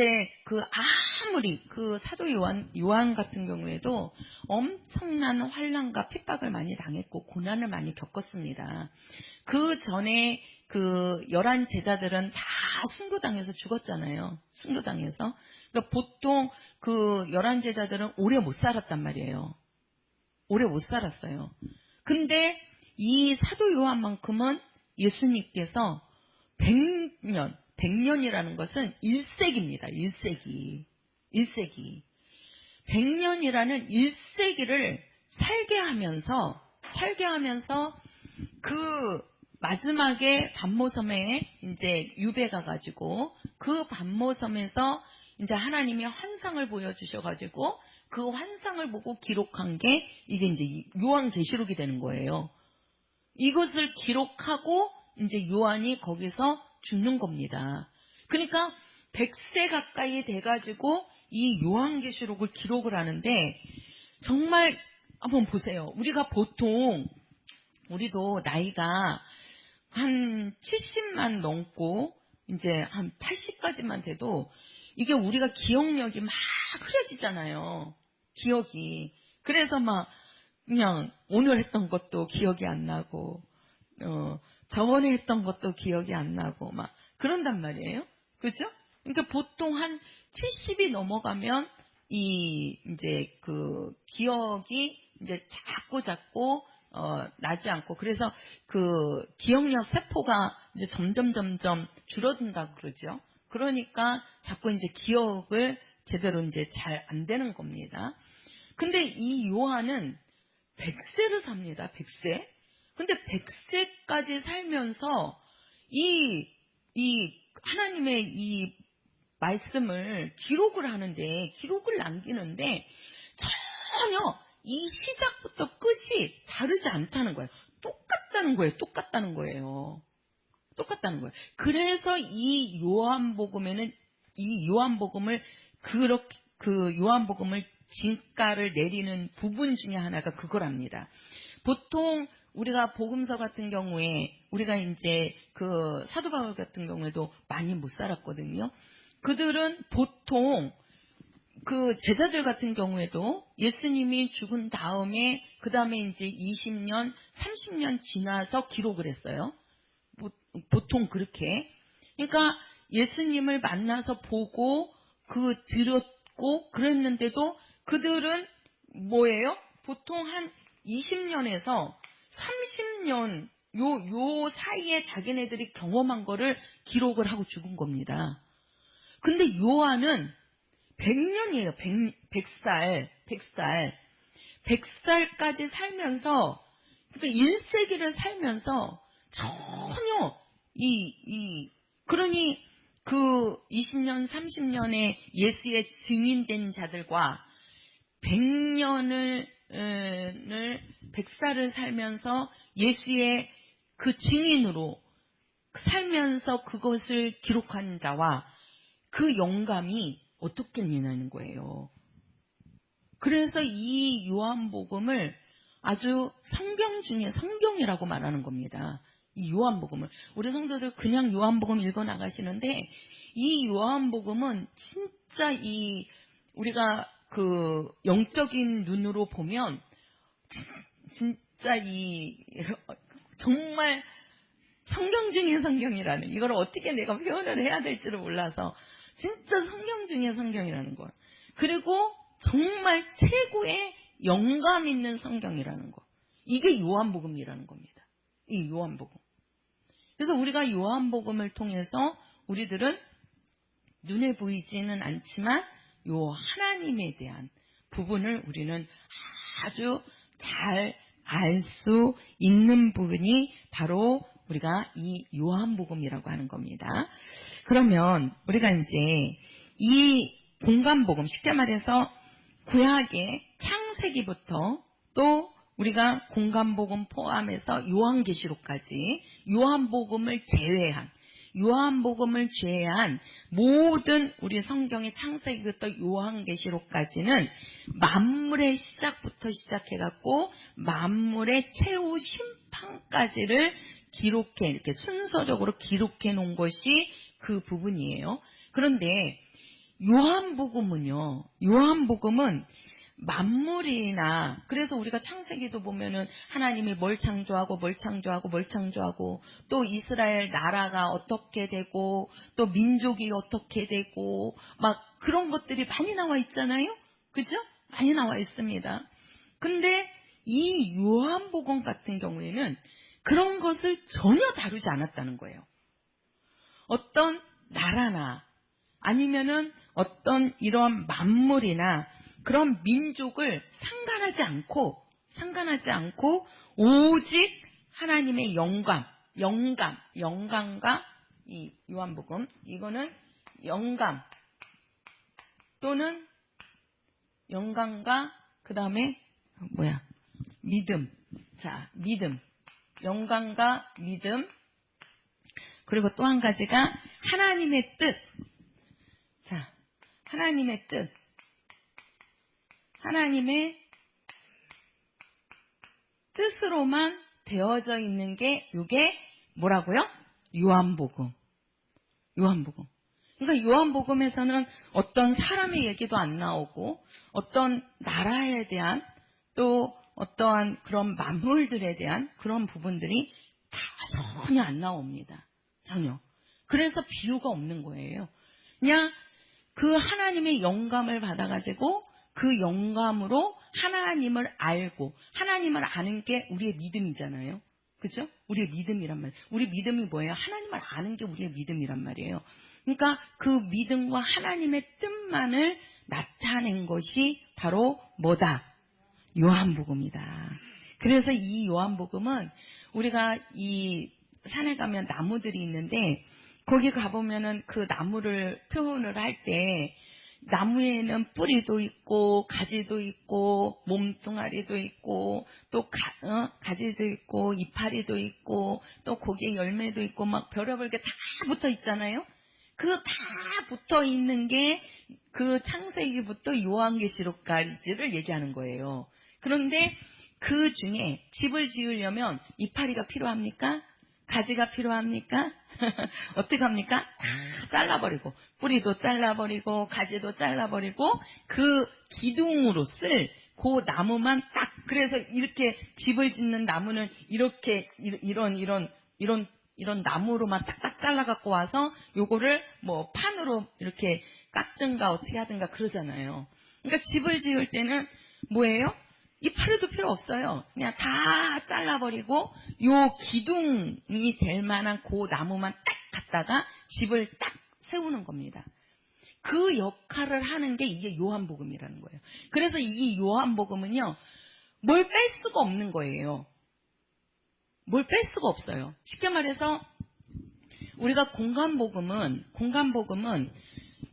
[SPEAKER 1] 아무리 사도 요한 같은 경우에도 엄청난 환난과 핍박을 많이 당했고 고난을 많이 겪었습니다. 그 전에 11 제자들은 다 순교당해서 죽었잖아요. 순교당해서. 그러니까 보통 11 제자들은 오래 못 살았단 말이에요. 오래 못 살았어요. 근데 이 사도 요한만큼은 예수님께서 100년이라는 것은 1세기입니다. 1세기. 100년이라는 1세기를 살게 하면서 마지막에 반모섬에 이제 유배가 가지고 그 반모섬에서 이제 하나님이 환상을 보여주셔가지고 그 환상을 보고 기록한 게 이게 이제 요한계시록이 되는 거예요. 이것을 기록하고 이제 요한이 거기서 죽는 겁니다. 그러니까 100세 가까이 돼가지고 이 요한계시록을 기록을 하는데, 정말 한번 보세요. 우리도 나이가 한 70만 넘고 이제 한 80까지만 돼도 이게 우리가 기억력이 막 흐려지잖아요. 기억이. 그래서 막 그냥 오늘 했던 것도 기억이 안 나고, 저번에 했던 것도 기억이 안 나고 막 그런단 말이에요. 그죠? 그러니까 보통 한 70이 넘어가면 이제 기억이 이제 자꾸 나지 않고, 그래서 기억력 세포가 이제 점점 줄어든다고 그러죠. 그러니까 자꾸 이제 기억을 제대로 이제 잘 안 되는 겁니다. 근데 이 요한은 100세를 삽니다. 100세. 근데 100세까지 살면서 이 하나님의 이 말씀을 기록을 남기는데 전혀 이 시작부터 끝이 다르지 않다는 거예요. 똑같다는 거예요. 그래서 이 요한복음을 요한복음을 진가를 내리는 부분 중에 하나가 그거랍니다. 보통 우리가 복음서 같은 경우에 우리가 이제 사도 바울 같은 경우에도 많이 못 살았거든요. 그들은 보통 제자들 같은 경우에도 예수님이 죽은 다음에 그 다음에 이제 20년, 30년 지나서 기록을 했어요. 보통 그렇게. 그러니까 예수님을 만나서 보고 들었고 그랬는데도 그들은 뭐예요? 보통 한 20년에서 30년 요 사이에 자기네들이 경험한 거를 기록을 하고 죽은 겁니다. 근데 요한은 100년이에요. 100살까지 살면서, 그러니까 1세기를 살면서 전혀 그러니 20년, 30년의 예수의 증인된 자들과 100살을 살면서 예수의 그 증인으로 살면서 그것을 기록한 자와 그 영감이 어떻겠냐는 거예요. 그래서 이 요한복음을 아주 성경 중에 성경이라고 말하는 겁니다. 이 요한복음을. 우리 성도들 그냥 요한복음 읽어 나가시는데, 이 요한복음은 진짜 우리가 영적인 눈으로 보면 진짜 정말 성경 중의 성경이라는, 이걸 어떻게 내가 표현을 해야 될지를 몰라서 진짜 성경 중의 성경이라는 거. 그리고 정말 최고의 영감 있는 성경이라는 거. 이게 요한복음이라는 겁니다. 이 요한복음. 그래서 우리가 요한복음을 통해서 우리들은 눈에 보이지는 않지만 요 하나님에 대한 부분을 우리는 아주 잘 알 수 있는 부분이 바로 우리가 이 요한복음이라고 하는 겁니다. 그러면 우리가 이제 이 공간복음, 쉽게 말해서 구약의 창세기부터 또 우리가 공간복음 포함해서 요한계시록까지 요한복음을 제외한 모든 우리 성경의 창세기부터 요한계시록까지는 만물의 시작부터 시작해갖고 만물의 최후 심판까지를 이렇게 순서적으로 기록해 놓은 것이 그 부분이에요. 그런데 요한복음은 만물이나, 그래서 우리가 창세기도 보면은 하나님이 뭘 창조하고 또 이스라엘 나라가 어떻게 되고 또 민족이 어떻게 되고 막 그런 것들이 많이 나와 있잖아요. 그죠? 많이 나와 있습니다. 근데 이 요한복음 같은 경우에는 그런 것을 전혀 다루지 않았다는 거예요. 어떤 나라나 아니면은 어떤 이러한 만물이나 그런 민족을 상관하지 않고 오직 하나님의 영감과 이 요한복음, 이거는 영감 또는 영감과 그 다음에 믿음. 자, 영감과 믿음. 그리고 또 한 가지가 하나님의 뜻. 자, 하나님의 뜻으로만 되어져 있는 게 이게 뭐라고요? 요한복음. 그러니까 요한복음에서는 어떤 사람의 얘기도 안 나오고 어떤 나라에 대한 또 어떠한 그런 만물들에 대한 그런 부분들이 다 전혀 안 나옵니다. 전혀. 그래서 비유가 없는 거예요. 그냥 그 하나님의 영감을 받아가지고 그 영감으로 하나님을 알고, 하나님을 아는 게 우리의 믿음이잖아요. 그죠? 우리의 믿음이란 말이에요. 우리 믿음이 뭐예요? 하나님을 아는 게 우리의 믿음이란 말이에요. 그러니까 그 믿음과 하나님의 뜻만을 나타낸 것이 바로 뭐다? 요한복음이다. 그래서 이 요한복음은 우리가 이 산에 가면 나무들이 있는데 거기 가보면은 그 나무를 표현을 할 때 나무에는 뿌리도 있고 가지도 있고 몸뚱아리도 있고 또 가지도 있고 이파리도 있고 또 거기에 열매도 있고 막 별의별 게 다 붙어 있잖아요. 그 다 붙어 있는 게 그 창세기부터 요한계시록까지를 얘기하는 거예요. 그런데 그 중에 집을 지으려면 이파리가 필요합니까? 가지가 필요합니까? 어떻게 합니까? 다 잘라버리고 뿌리도 잘라버리고 가지도 잘라버리고 그 기둥으로 쓸 그 나무만 딱, 그래서 이렇게 집을 짓는 나무는 이렇게 이런 나무로만 딱딱 잘라갖고 와서 요거를 뭐 판으로 이렇게 깎든가 어떻게 하든가 그러잖아요. 그러니까 집을 지을 때는 뭐예요? 이파리도 필요 없어요. 그냥 다 잘라버리고 요 기둥이 될 만한 그 나무만 딱 갖다가 집을 딱 세우는 겁니다. 그 역할을 하는 게 이게 요한복음이라는 거예요. 그래서 이 요한복음은요, 뭘 뺄 수가 없는 거예요. 뭘 뺄 수가 없어요. 쉽게 말해서 우리가 공간복음은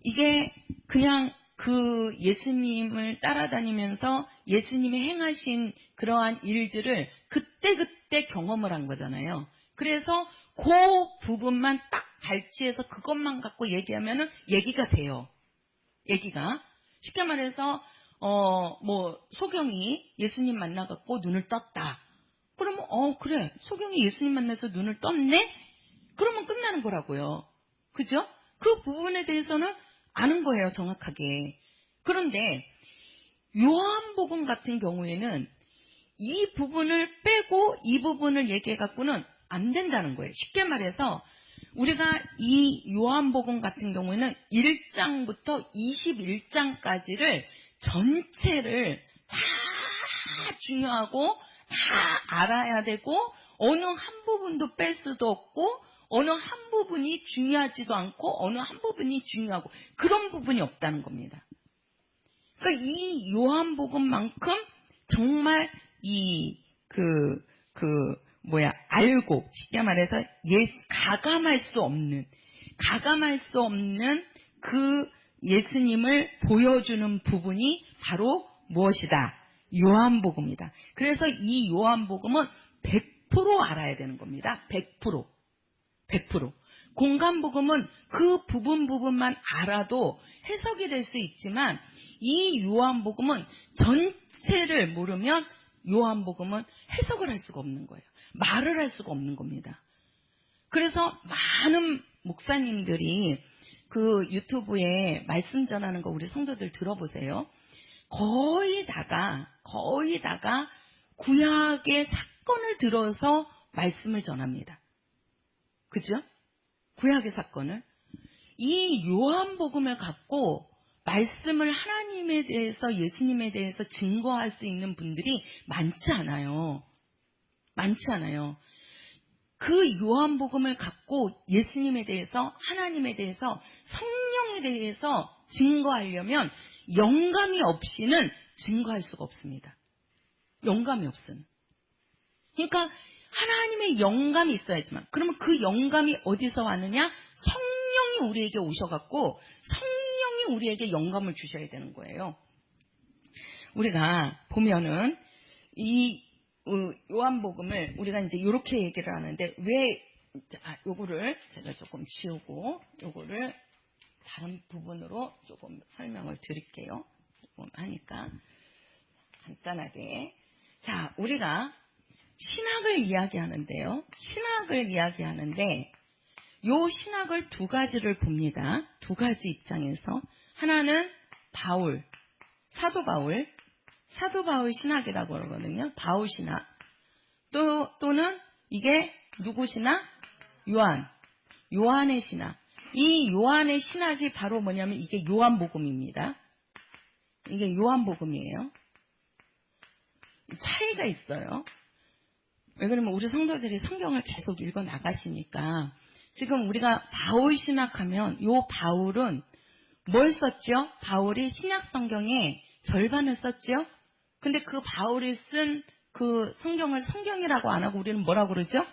[SPEAKER 1] 이게 그냥 그 예수님을 따라다니면서 예수님이 행하신 그러한 일들을 그때그때 경험을 한 거잖아요. 그래서 그 부분만 딱 발치해서 그것만 갖고 얘기하면은 얘기가 돼요. 얘기가. 쉽게 말해서 소경이 예수님 만나갖고 눈을 떴다. 그러면 그래, 소경이 예수님 만나서 눈을 떴네? 그러면 끝나는 거라고요. 그죠? 그 부분에 대해서는 아는 거예요, 정확하게. 그런데 요한복음 같은 경우에는 이 부분을 빼고 이 부분을 얘기해 갖고는 안 된다는 거예요. 쉽게 말해서 우리가 이 요한복음 같은 경우에는 1장부터 21장까지를 전체를 다 중요하고 다 알아야 되고 어느 한 부분도 뺄 수도 없고 어느 한 부분이 중요하지도 않고 어느 한 부분이 중요하고 그런 부분이 없다는 겁니다. 그러니까 이 요한복음만큼 정말 알고, 쉽게 말해서 가감할 수 없는 그 예수님을 보여주는 부분이 바로 무엇이다? 요한복음이다. 그래서 이 요한복음은 100% 알아야 되는 겁니다. 100%. 공간복음은 그 부분만 알아도 해석이 될 수 있지만 이 요한복음은 전체를 모르면 요한복음은 해석을 할 수가 없는 거예요. 말을 할 수가 없는 겁니다. 그래서 많은 목사님들이 그 유튜브에 말씀 전하는 거 우리 성도들 들어보세요. 거의 다가 구약의 사건을 들어서 말씀을 전합니다. 그죠? 구약의 사건을. 이 요한복음을 갖고 말씀을 하나님에 대해서, 예수님에 대해서 증거할 수 있는 분들이 많지 않아요. 그 요한복음을 갖고 예수님에 대해서, 하나님에 대해서, 성령에 대해서 증거하려면 영감이 없이는 증거할 수가 없습니다. 영감이 없으면. 그러니까 하나님의 영감이 있어야지만, 그러면 그 영감이 어디서 왔느냐? 성령이 우리에게 오셔갖고 성령이 우리에게 영감을 주셔야 되는 거예요. 우리가 보면은 이 요한복음을 우리가 이제 이렇게 얘기를 하는데, 요거를 제가 조금 지우고 요거를 다른 부분으로 조금 설명을 드릴게요. 조금 하니까 간단하게. 자, 우리가 신학을 이야기하는데요. 요 신학을 두 가지를 봅니다. 두 가지 입장에서. 하나는 사도 바울 신학이라고 그러거든요. 바울 신학. 또는 이게 누구 신학? 요한의 신학. 이 요한의 신학이 바로 뭐냐면 이게 요한복음입니다. 이게 요한복음이에요. 차이가 있어요. 왜 그러면 우리 성도들이 성경을 계속 읽어 나가시니까, 지금 우리가 바울 신학하면 요 바울은 뭘 썼죠? 바울이 신약 성경의 절반을 썼죠? 근데 그 바울이 쓴 그 성경을 성경이라고 안 하고 우리는 뭐라고 그러죠?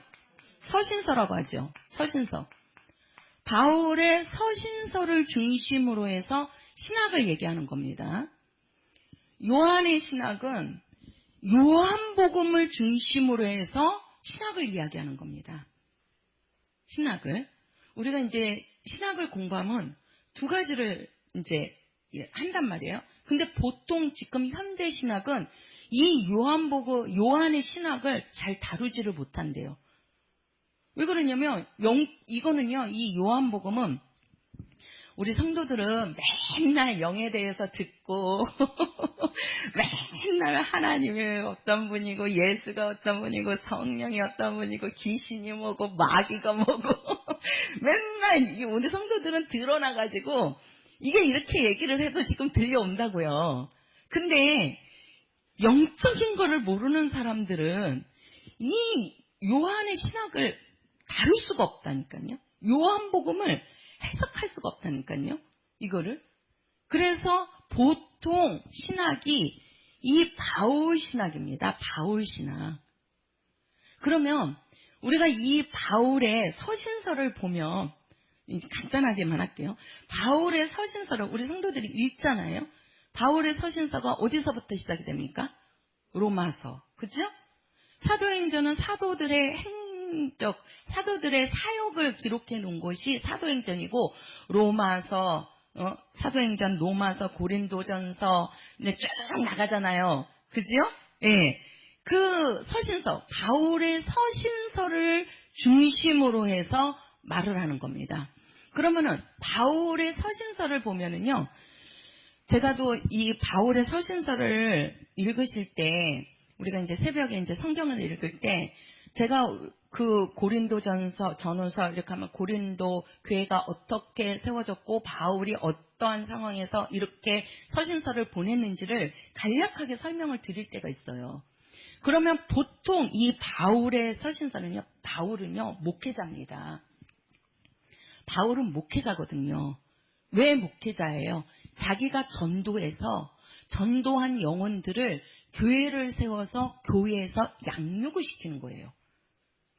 [SPEAKER 1] 서신서라고 하죠. 서신서. 바울의 서신서를 중심으로 해서 신학을 얘기하는 겁니다. 요한의 신학은 요한복음을 중심으로 해서 신학을 이야기하는 겁니다. 신학을. 우리가 이제 신학을 공부하면 두 가지를 이제 한단 말이에요. 근데 보통 지금 현대 신학은 이 요한의 신학을 잘 다루지를 못한대요. 왜 그러냐면, 이거는요, 이 요한복음은 우리 성도들은 맨날 영에 대해서 듣고 맨날 하나님이 어떤 분이고 예수가 어떤 분이고 성령이 어떤 분이고 귀신이 뭐고 마귀가 뭐고 맨날 우리 성도들은 드러나가지고 이게 이렇게 얘기를 해도 지금 들려온다고요. 근데 영적인 거를 모르는 사람들은 이 요한의 신학을 다룰 수가 없다니까요. 요한복음을 해석할 수가 없다니까요. 이거를. 그래서 보통 신학이 이 바울 신학입니다. 바울 신학. 그러면 우리가 이 바울의 서신서를 보면, 간단하게만 할게요. 바울의 서신서를 우리 성도들이 읽잖아요. 바울의 서신서가 어디서부터 시작이 됩니까? 로마서. 그죠? 사도행전은 사도들의 사도들의 사역을 기록해 놓은 것이 사도행전이고, 로마서, 사도행전, 로마서, 고린도전서, 쭉 나가잖아요. 그죠? 예. 그 서신서, 바울의 서신서를 중심으로 해서 말을 하는 겁니다. 그러면은, 바울의 서신서를 보면은요, 제가 또 이 바울의 서신서를 읽으실 때, 우리가 이제 새벽에 이제 성경을 읽을 때, 제가 그 전후서 이렇게 하면 고린도 교회가 어떻게 세워졌고 바울이 어떠한 상황에서 이렇게 서신서를 보냈는지를 간략하게 설명을 드릴 때가 있어요. 그러면 보통 이 바울의 서신서는요, 바울은요 목회자입니다. 바울은 목회자거든요. 왜 목회자예요? 자기가 전도해서 전도한 영혼들을 교회를 세워서 교회에서 양육을 시키는 거예요.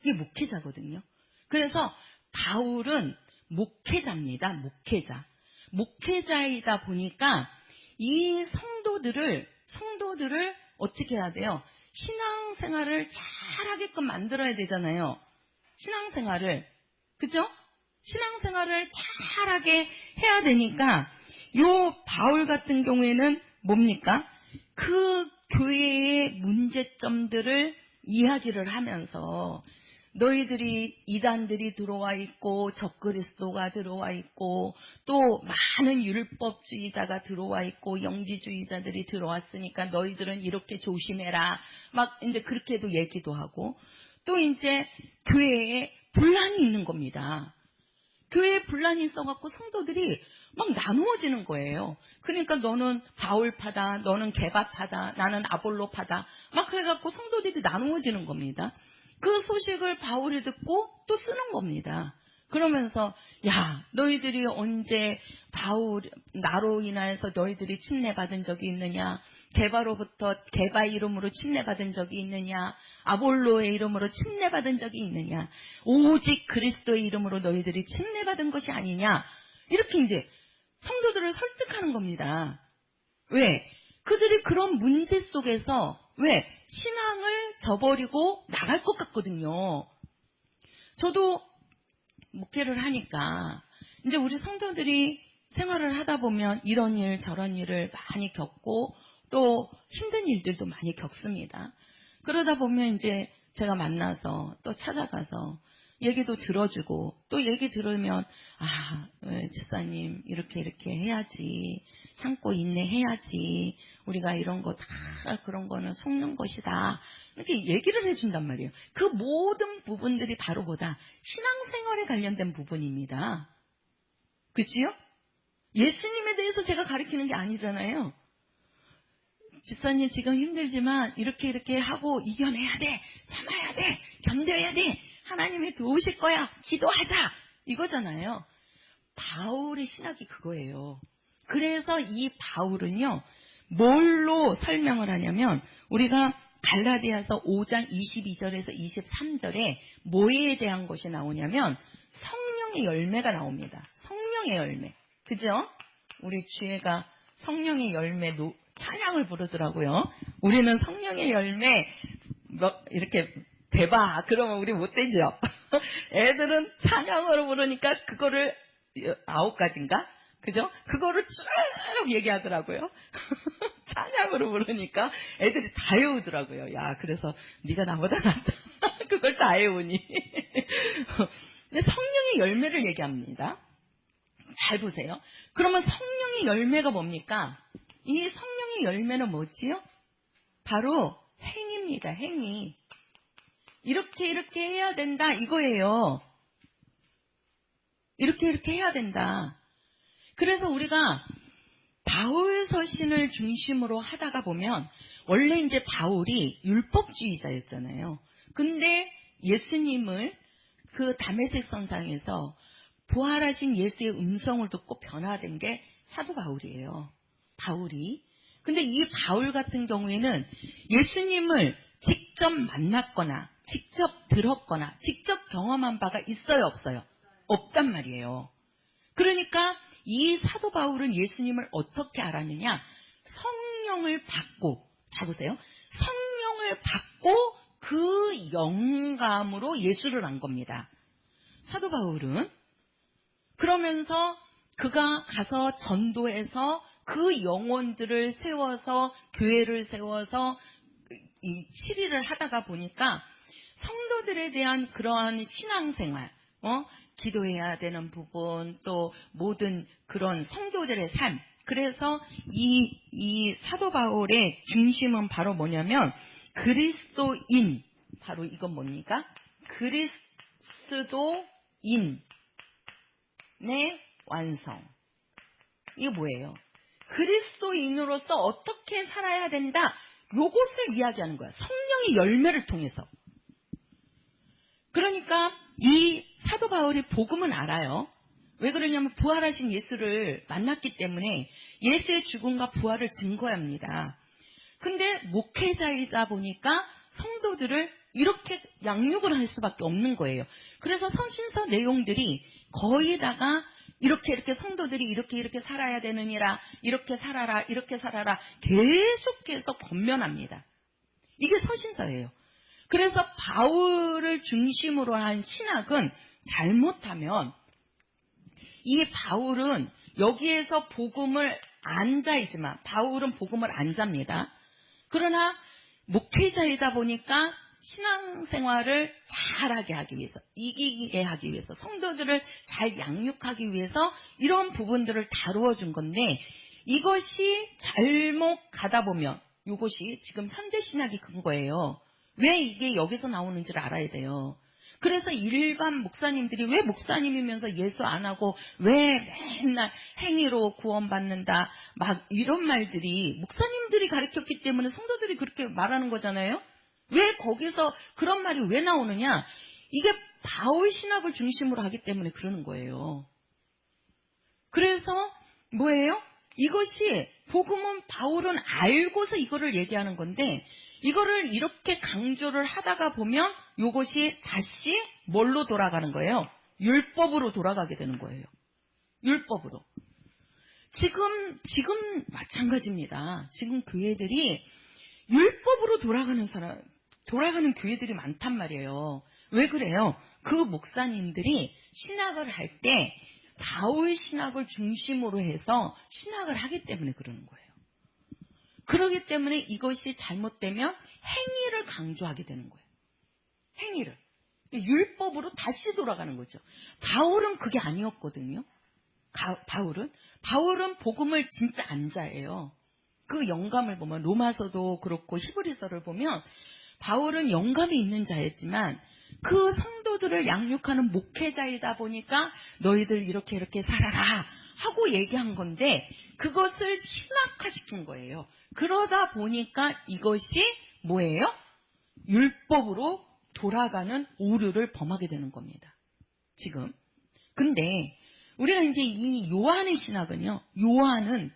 [SPEAKER 1] 이게 목회자거든요. 그래서 바울은 목회자입니다. 목회자. 목회자이다 보니까 이 성도들을 어떻게 해야 돼요? 신앙생활을 잘하게끔 만들어야 되잖아요. 신앙생활을. 그죠? 신앙생활을 잘하게 해야 되니까 요 바울 같은 경우에는 뭡니까? 그 교회의 문제점들을 이야기를 하면서 너희들이 이단들이 들어와 있고 적그리스도가 들어와 있고 또 많은 율법주의자가 들어와 있고 영지주의자들이 들어왔으니까 너희들은 이렇게 조심해라. 막 이제 그렇게도 얘기도 하고 또 이제 교회에 분란이 있는 겁니다. 교회에 분란이 있어갖고 성도들이 막 나누어지는 거예요. 그러니까 너는 바울파다, 너는 게바파다, 나는 아볼로파다. 막 그래갖고 성도들이 나누어지는 겁니다. 그 소식을 바울이 듣고 또 쓰는 겁니다. 그러면서 야 너희들이 언제 나로 인하여서 너희들이 침례받은 적이 있느냐, 게바로부터 게바 이름으로 침례받은 적이 있느냐, 아볼로의 이름으로 침례받은 적이 있느냐, 오직 그리스도의 이름으로 너희들이 침례받은 것이 아니냐, 이렇게 이제 성도들을 설득하는 겁니다. 왜? 그들이 그런 문제 속에서 왜? 신앙을 저버리고 나갈 것 같거든요. 저도 목회를 하니까 이제 우리 성도들이 생활을 하다 보면 이런 일 저런 일을 많이 겪고 또 힘든 일들도 많이 겪습니다. 그러다 보면 이제 제가 만나서 또 찾아가서 얘기도 들어주고 또 얘기 들으면 집사님 이렇게 해야지, 참고 인내해야지, 우리가 이런 거 다 그런 거는 속는 것이다, 이렇게 얘기를 해준단 말이에요. 그 모든 부분들이 바로 뭐다? 신앙생활에 관련된 부분입니다. 그치요? 예수님에 대해서 제가 가르치는 게 아니잖아요. 집사님 지금 힘들지만 이렇게 하고 이겨내야 돼, 참아야 돼, 견뎌야 돼, 하나님이 도우실 거야, 기도하자, 이거잖아요. 바울의 신학이 그거예요. 그래서 이 바울은요 뭘로 설명을 하냐면 우리가 갈라디아서 5장 22절에서 23절에 뭐에 대한 것이 나오냐면 성령의 열매가 나옵니다. 성령의 열매. 그죠? 우리 주애가 성령의 열매 찬양을 부르더라고요. 우리는 성령의 열매 이렇게 대봐 그러면 우리 못 되죠. 애들은 찬양으로 부르니까 그거를 9가지인가? 그죠? 그거를 쭉 얘기하더라고요. 찬양으로 부르니까 애들이 다 외우더라고요. 야, 그래서 네가 나보다 낫다. 그걸 다 외우니. 근데 성령의 열매를 얘기합니다. 잘 보세요. 그러면 성령의 열매가 뭡니까? 이 성령의 열매는 뭐지요? 바로 행위입니다. 행위. 이렇게 해야 된다 이거예요. 이렇게 해야 된다. 그래서 우리가 바울 서신을 중심으로 하다가 보면 원래 이제 바울이 율법주의자였잖아요. 근데 예수님을 그 다메섹 선상에서 부활하신 예수의 음성을 듣고 변화된 게 사도 바울이에요. 바울이. 근데 이 바울 같은 경우에는 예수님을 직접 만났거나 직접 들었거나 직접 경험한 바가 있어요, 없어요? 없단 말이에요. 그러니까 이 사도 바울은 예수님을 어떻게 알았느냐? 성령을 받고, 잘 보세요. 성령을 받고 그 영감으로 예수를 안 겁니다. 사도 바울은. 그러면서 그가 가서 전도해서 그 영혼들을 세워서 교회를 세워서 이 치리를 하다가 보니까 성도들에 대한 그러한 신앙생활, 기도해야 되는 부분, 또 모든 그런 성도들의 삶. 그래서 이 사도 바울의 중심은 바로 뭐냐면 그리스도인. 바로 이건 뭡니까? 그리스도인의 완성. 이게 뭐예요? 그리스도인으로서 어떻게 살아야 된다. 요것을 이야기하는 거야. 성령의 열매를 통해서. 그러니까 이 사도 바울이 복음은 알아요. 왜 그러냐면 부활하신 예수를 만났기 때문에 예수의 죽음과 부활을 증거합니다. 근데 목회자이다 보니까 성도들을 이렇게 양육을 할 수밖에 없는 거예요. 그래서 서신서 내용들이 거의 다가 이렇게 성도들이 이렇게 살아야 되느니라, 이렇게 살아라 계속해서 권면합니다. 이게 서신서예요. 그래서 바울을 중심으로 한 신학은 잘못하면 이 바울은 여기에서 복음을 안 자이지만 바울은 복음을 안 잡니다. 그러나 목회자이다 보니까 신앙생활을 잘하게 하기 위해서, 이기게 하기 위해서, 성도들을 잘 양육하기 위해서 이런 부분들을 다루어 준 건데, 이것이 잘못 가다 보면 이것이 지금 현대신학이 근거예요. 왜 이게 여기서 나오는지를 알아야 돼요. 그래서 일반 목사님들이 왜 목사님이면서 예수 안 하고 왜 맨날 행위로 구원받는다 막 이런 말들이 목사님들이 가르쳤기 때문에 성도들이 그렇게 말하는 거잖아요. 왜 거기서 그런 말이 왜 나오느냐? 이게 바울 신학을 중심으로 하기 때문에 그러는 거예요. 그래서 뭐예요? 이것이 복음은 바울은 알고서 이거를 얘기하는 건데, 이거를 이렇게 강조를 하다가 보면 이것이 다시 뭘로 돌아가는 거예요? 율법으로 돌아가게 되는 거예요. 율법으로. 지금 마찬가지입니다. 지금 교회들이 율법으로 돌아가는 교회들이 많단 말이에요. 왜 그래요? 그 목사님들이 신학을 할 때 바울 신학을 중심으로 해서 신학을 하기 때문에 그러는 거예요. 그렇기 때문에 이것이 잘못되면 행위를 강조하게 되는 거예요. 행위를. 율법으로 다시 돌아가는 거죠. 바울은 그게 아니었거든요. 바울은 복음을 진짜 안자예요. 그 영감을 보면 로마서도 그렇고 히브리서를 보면 바울은 영감이 있는 자였지만 그 성도들을 양육하는 목회자이다 보니까 너희들 이렇게 살아라 하고 얘기한 건데 그것을 신학화시킨 거예요. 그러다 보니까 이것이 뭐예요? 율법으로 돌아가는 오류를 범하게 되는 겁니다. 지금. 근데 우리가 이제 이 요한의 신학은요. 요한은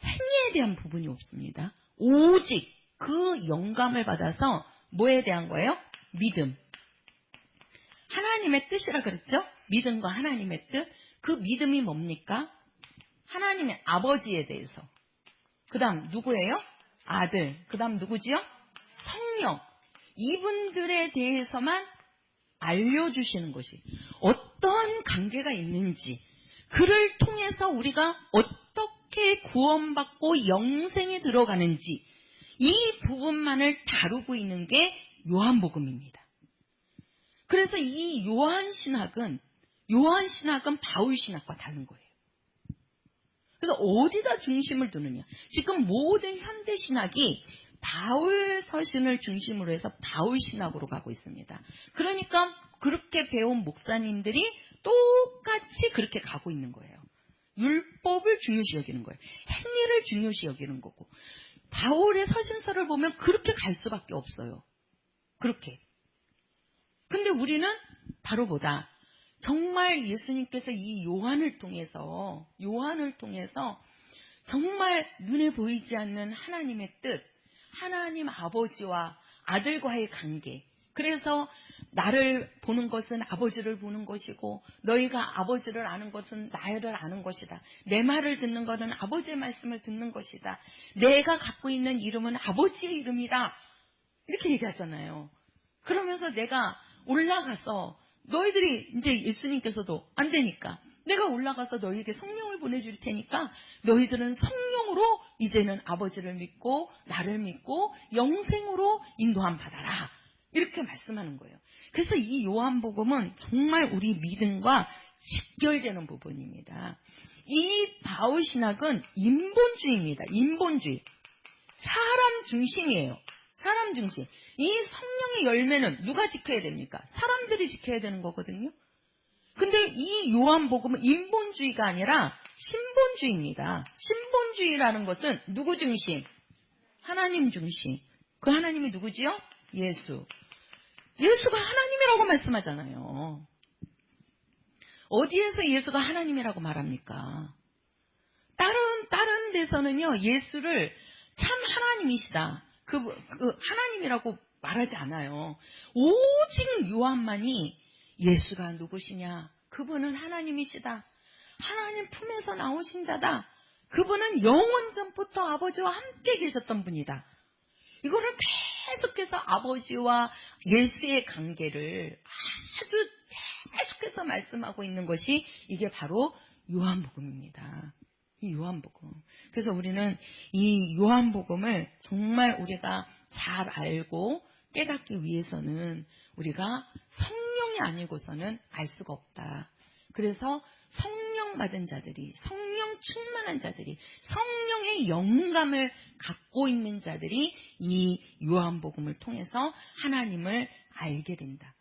[SPEAKER 1] 행위에 대한 부분이 없습니다. 오직 그 영감을 받아서 뭐에 대한 거예요? 믿음. 하나님의 뜻이라 그랬죠? 믿음과 하나님의 뜻. 그 믿음이 뭡니까? 하나님의 아버지에 대해서. 그 다음 누구예요? 아들. 그 다음 누구지요? 성령. 이분들에 대해서만 알려주시는 것이 어떤 관계가 있는지, 그를 통해서 우리가 어떻게 구원받고 영생에 들어가는지, 이 부분만을 다루고 있는 게 요한복음입니다. 그래서 이 요한신학은 바울신학과 다른 거예요. 그래서 어디다 중심을 두느냐. 지금 모든 현대신학이 바울 서신을 중심으로 해서 바울신학으로 가고 있습니다. 그러니까 그렇게 배운 목사님들이 똑같이 그렇게 가고 있는 거예요. 율법을 중요시 여기는 거예요. 행위를 중요시 여기는 거고. 바울의 서신서를 보면 그렇게 갈 수밖에 없어요. 그렇게. 근데 우리는 바로 보다 정말 예수님께서 이 요한을 통해서 정말 눈에 보이지 않는 하나님의 뜻, 하나님 아버지와 아들과의 관계. 그래서 나를 보는 것은 아버지를 보는 것이고 너희가 아버지를 아는 것은 나를 아는 것이다. 내 말을 듣는 것은 아버지의 말씀을 듣는 것이다. 내가 갖고 있는 이름은 아버지의 이름이다. 이렇게 얘기하잖아요. 그러면서 내가 올라가서 너희들이 이제 예수님께서도 안 되니까 내가 올라가서 너희에게 성령을 보내줄 테니까 너희들은 성령으로 이제는 아버지를 믿고 나를 믿고 영생으로 인도함 받아라. 이렇게 말씀하는 거예요. 그래서 이 요한복음은 정말 우리 믿음과 직결되는 부분입니다. 이 바울신학은 인본주의입니다. 인본주의. 사람 중심이에요. 사람 중심. 이 성령의 열매는 누가 지켜야 됩니까? 사람들이 지켜야 되는 거거든요. 근데 이 요한복음은 인본주의가 아니라 신본주의입니다. 신본주의라는 것은 누구 중심? 하나님 중심. 그 하나님이 누구지요? 예수. 예수가 하나님이라고 말씀하잖아요. 어디에서 예수가 하나님이라고 말합니까? 다른 데서는요, 예수를 참 하나님이시다. 그 하나님이라고 말하지 않아요. 오직 요한만이 예수가 누구시냐? 그분은 하나님이시다. 하나님 품에서 나오신 자다. 그분은 영원 전부터 아버지와 함께 계셨던 분이다. 이거를 계속해서 아버지와 예수의 관계를 아주 계속해서 말씀하고 있는 것이 이게 바로 요한복음입니다. 이 요한복음. 그래서 우리는 이 요한복음을 정말 우리가 잘 알고 깨닫기 위해서는 우리가 성령이 아니고서는 알 수가 없다. 그래서 성령 받은 자들이, 성령 충만한 자들이, 성령의 영감을 갖고 있는 자들이 이 요한복음을 통해서 하나님을 알게 된다.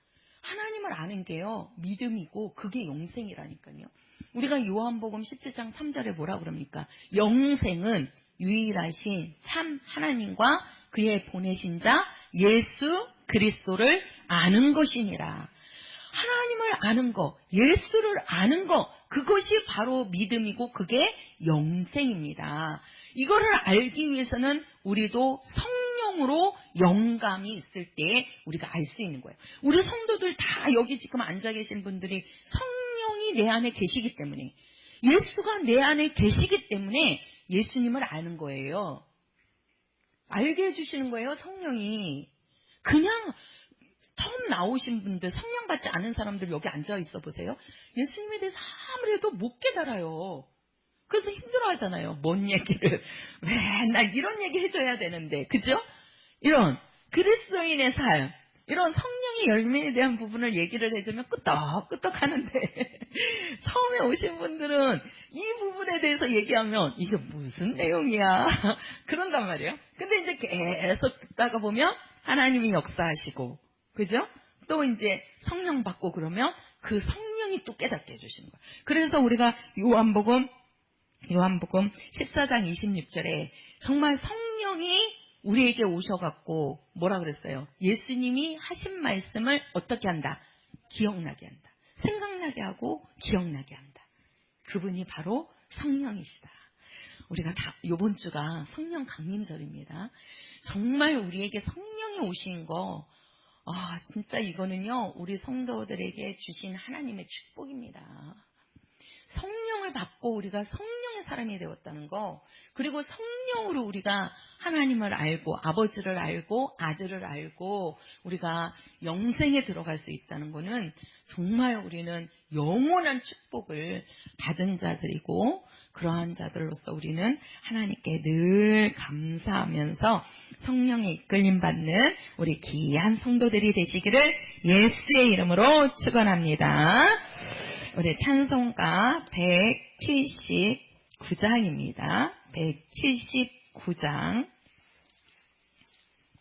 [SPEAKER 1] 하나님을 아는 게요, 믿음이고 그게 영생이라니까요. 우리가 요한복음 17장 3절에 뭐라 그럽니까? 영생은 유일하신 참 하나님과 그의 보내신 자 예수 그리스도를 아는 것이니라. 하나님을 아는 거, 예수를 아는 거, 그것이 바로 믿음이고 그게 영생입니다. 이거를 알기 위해서는 우리도 성령으로 영감이 있을 때 우리가 알 수 있는 거예요. 우리 성도들 다 여기 지금 앉아 계신 분들이 성령이 내 안에 계시기 때문에, 예수가 내 안에 계시기 때문에 예수님을 아는 거예요. 알게 해주시는 거예요, 성령이. 그냥 처음 나오신 분들, 성령 받지 않은 사람들 여기 앉아 있어 보세요. 예수님에 대해서 아무래도 못 깨달아요. 그래서 힘들어 하잖아요. 뭔 얘기를. 맨날 이런 얘기 해줘야 되는데. 그죠? 이런 그리스도인의 삶, 이런 성령의 열매에 대한 부분을 얘기를 해주면 끄떡끄떡 하는데 처음에 오신 분들은 이 부분에 대해서 얘기하면 이게 무슨 내용이야 그런단 말이에요. 근데 이제 계속 듣다가 보면 하나님이 역사하시고, 그죠? 또 이제 성령 받고 그러면 그 성령이 또 깨닫게 해주시는 거예요. 그래서 우리가 요한복음 14장 26절에 정말 성령이 우리에게 오셔갖고 뭐라 그랬어요? 예수님이 하신 말씀을 어떻게 한다? 기억나게 한다. 생각나게 하고 기억나게 한다. 그분이 바로 성령이시다. 우리가 다 이번 주가 성령 강림절입니다. 정말 우리에게 성령이 오신 거, 진짜 이거는요, 우리 성도들에게 주신 하나님의 축복입니다. 성령을 받고 우리가 성령의 사람이 되었다는 거, 그리고 성령으로 우리가 하나님을 알고 아버지를 알고 아들을 알고 우리가 영생에 들어갈 수 있다는 거는 정말 우리는 영원한 축복을 받은 자들이고, 그러한 자들로서 우리는 하나님께 늘 감사하면서 성령의 이끌림 받는 우리 귀한 성도들이 되시기를 예수의 이름으로 축원합니다. 우리 찬송가 179장입니다. 179장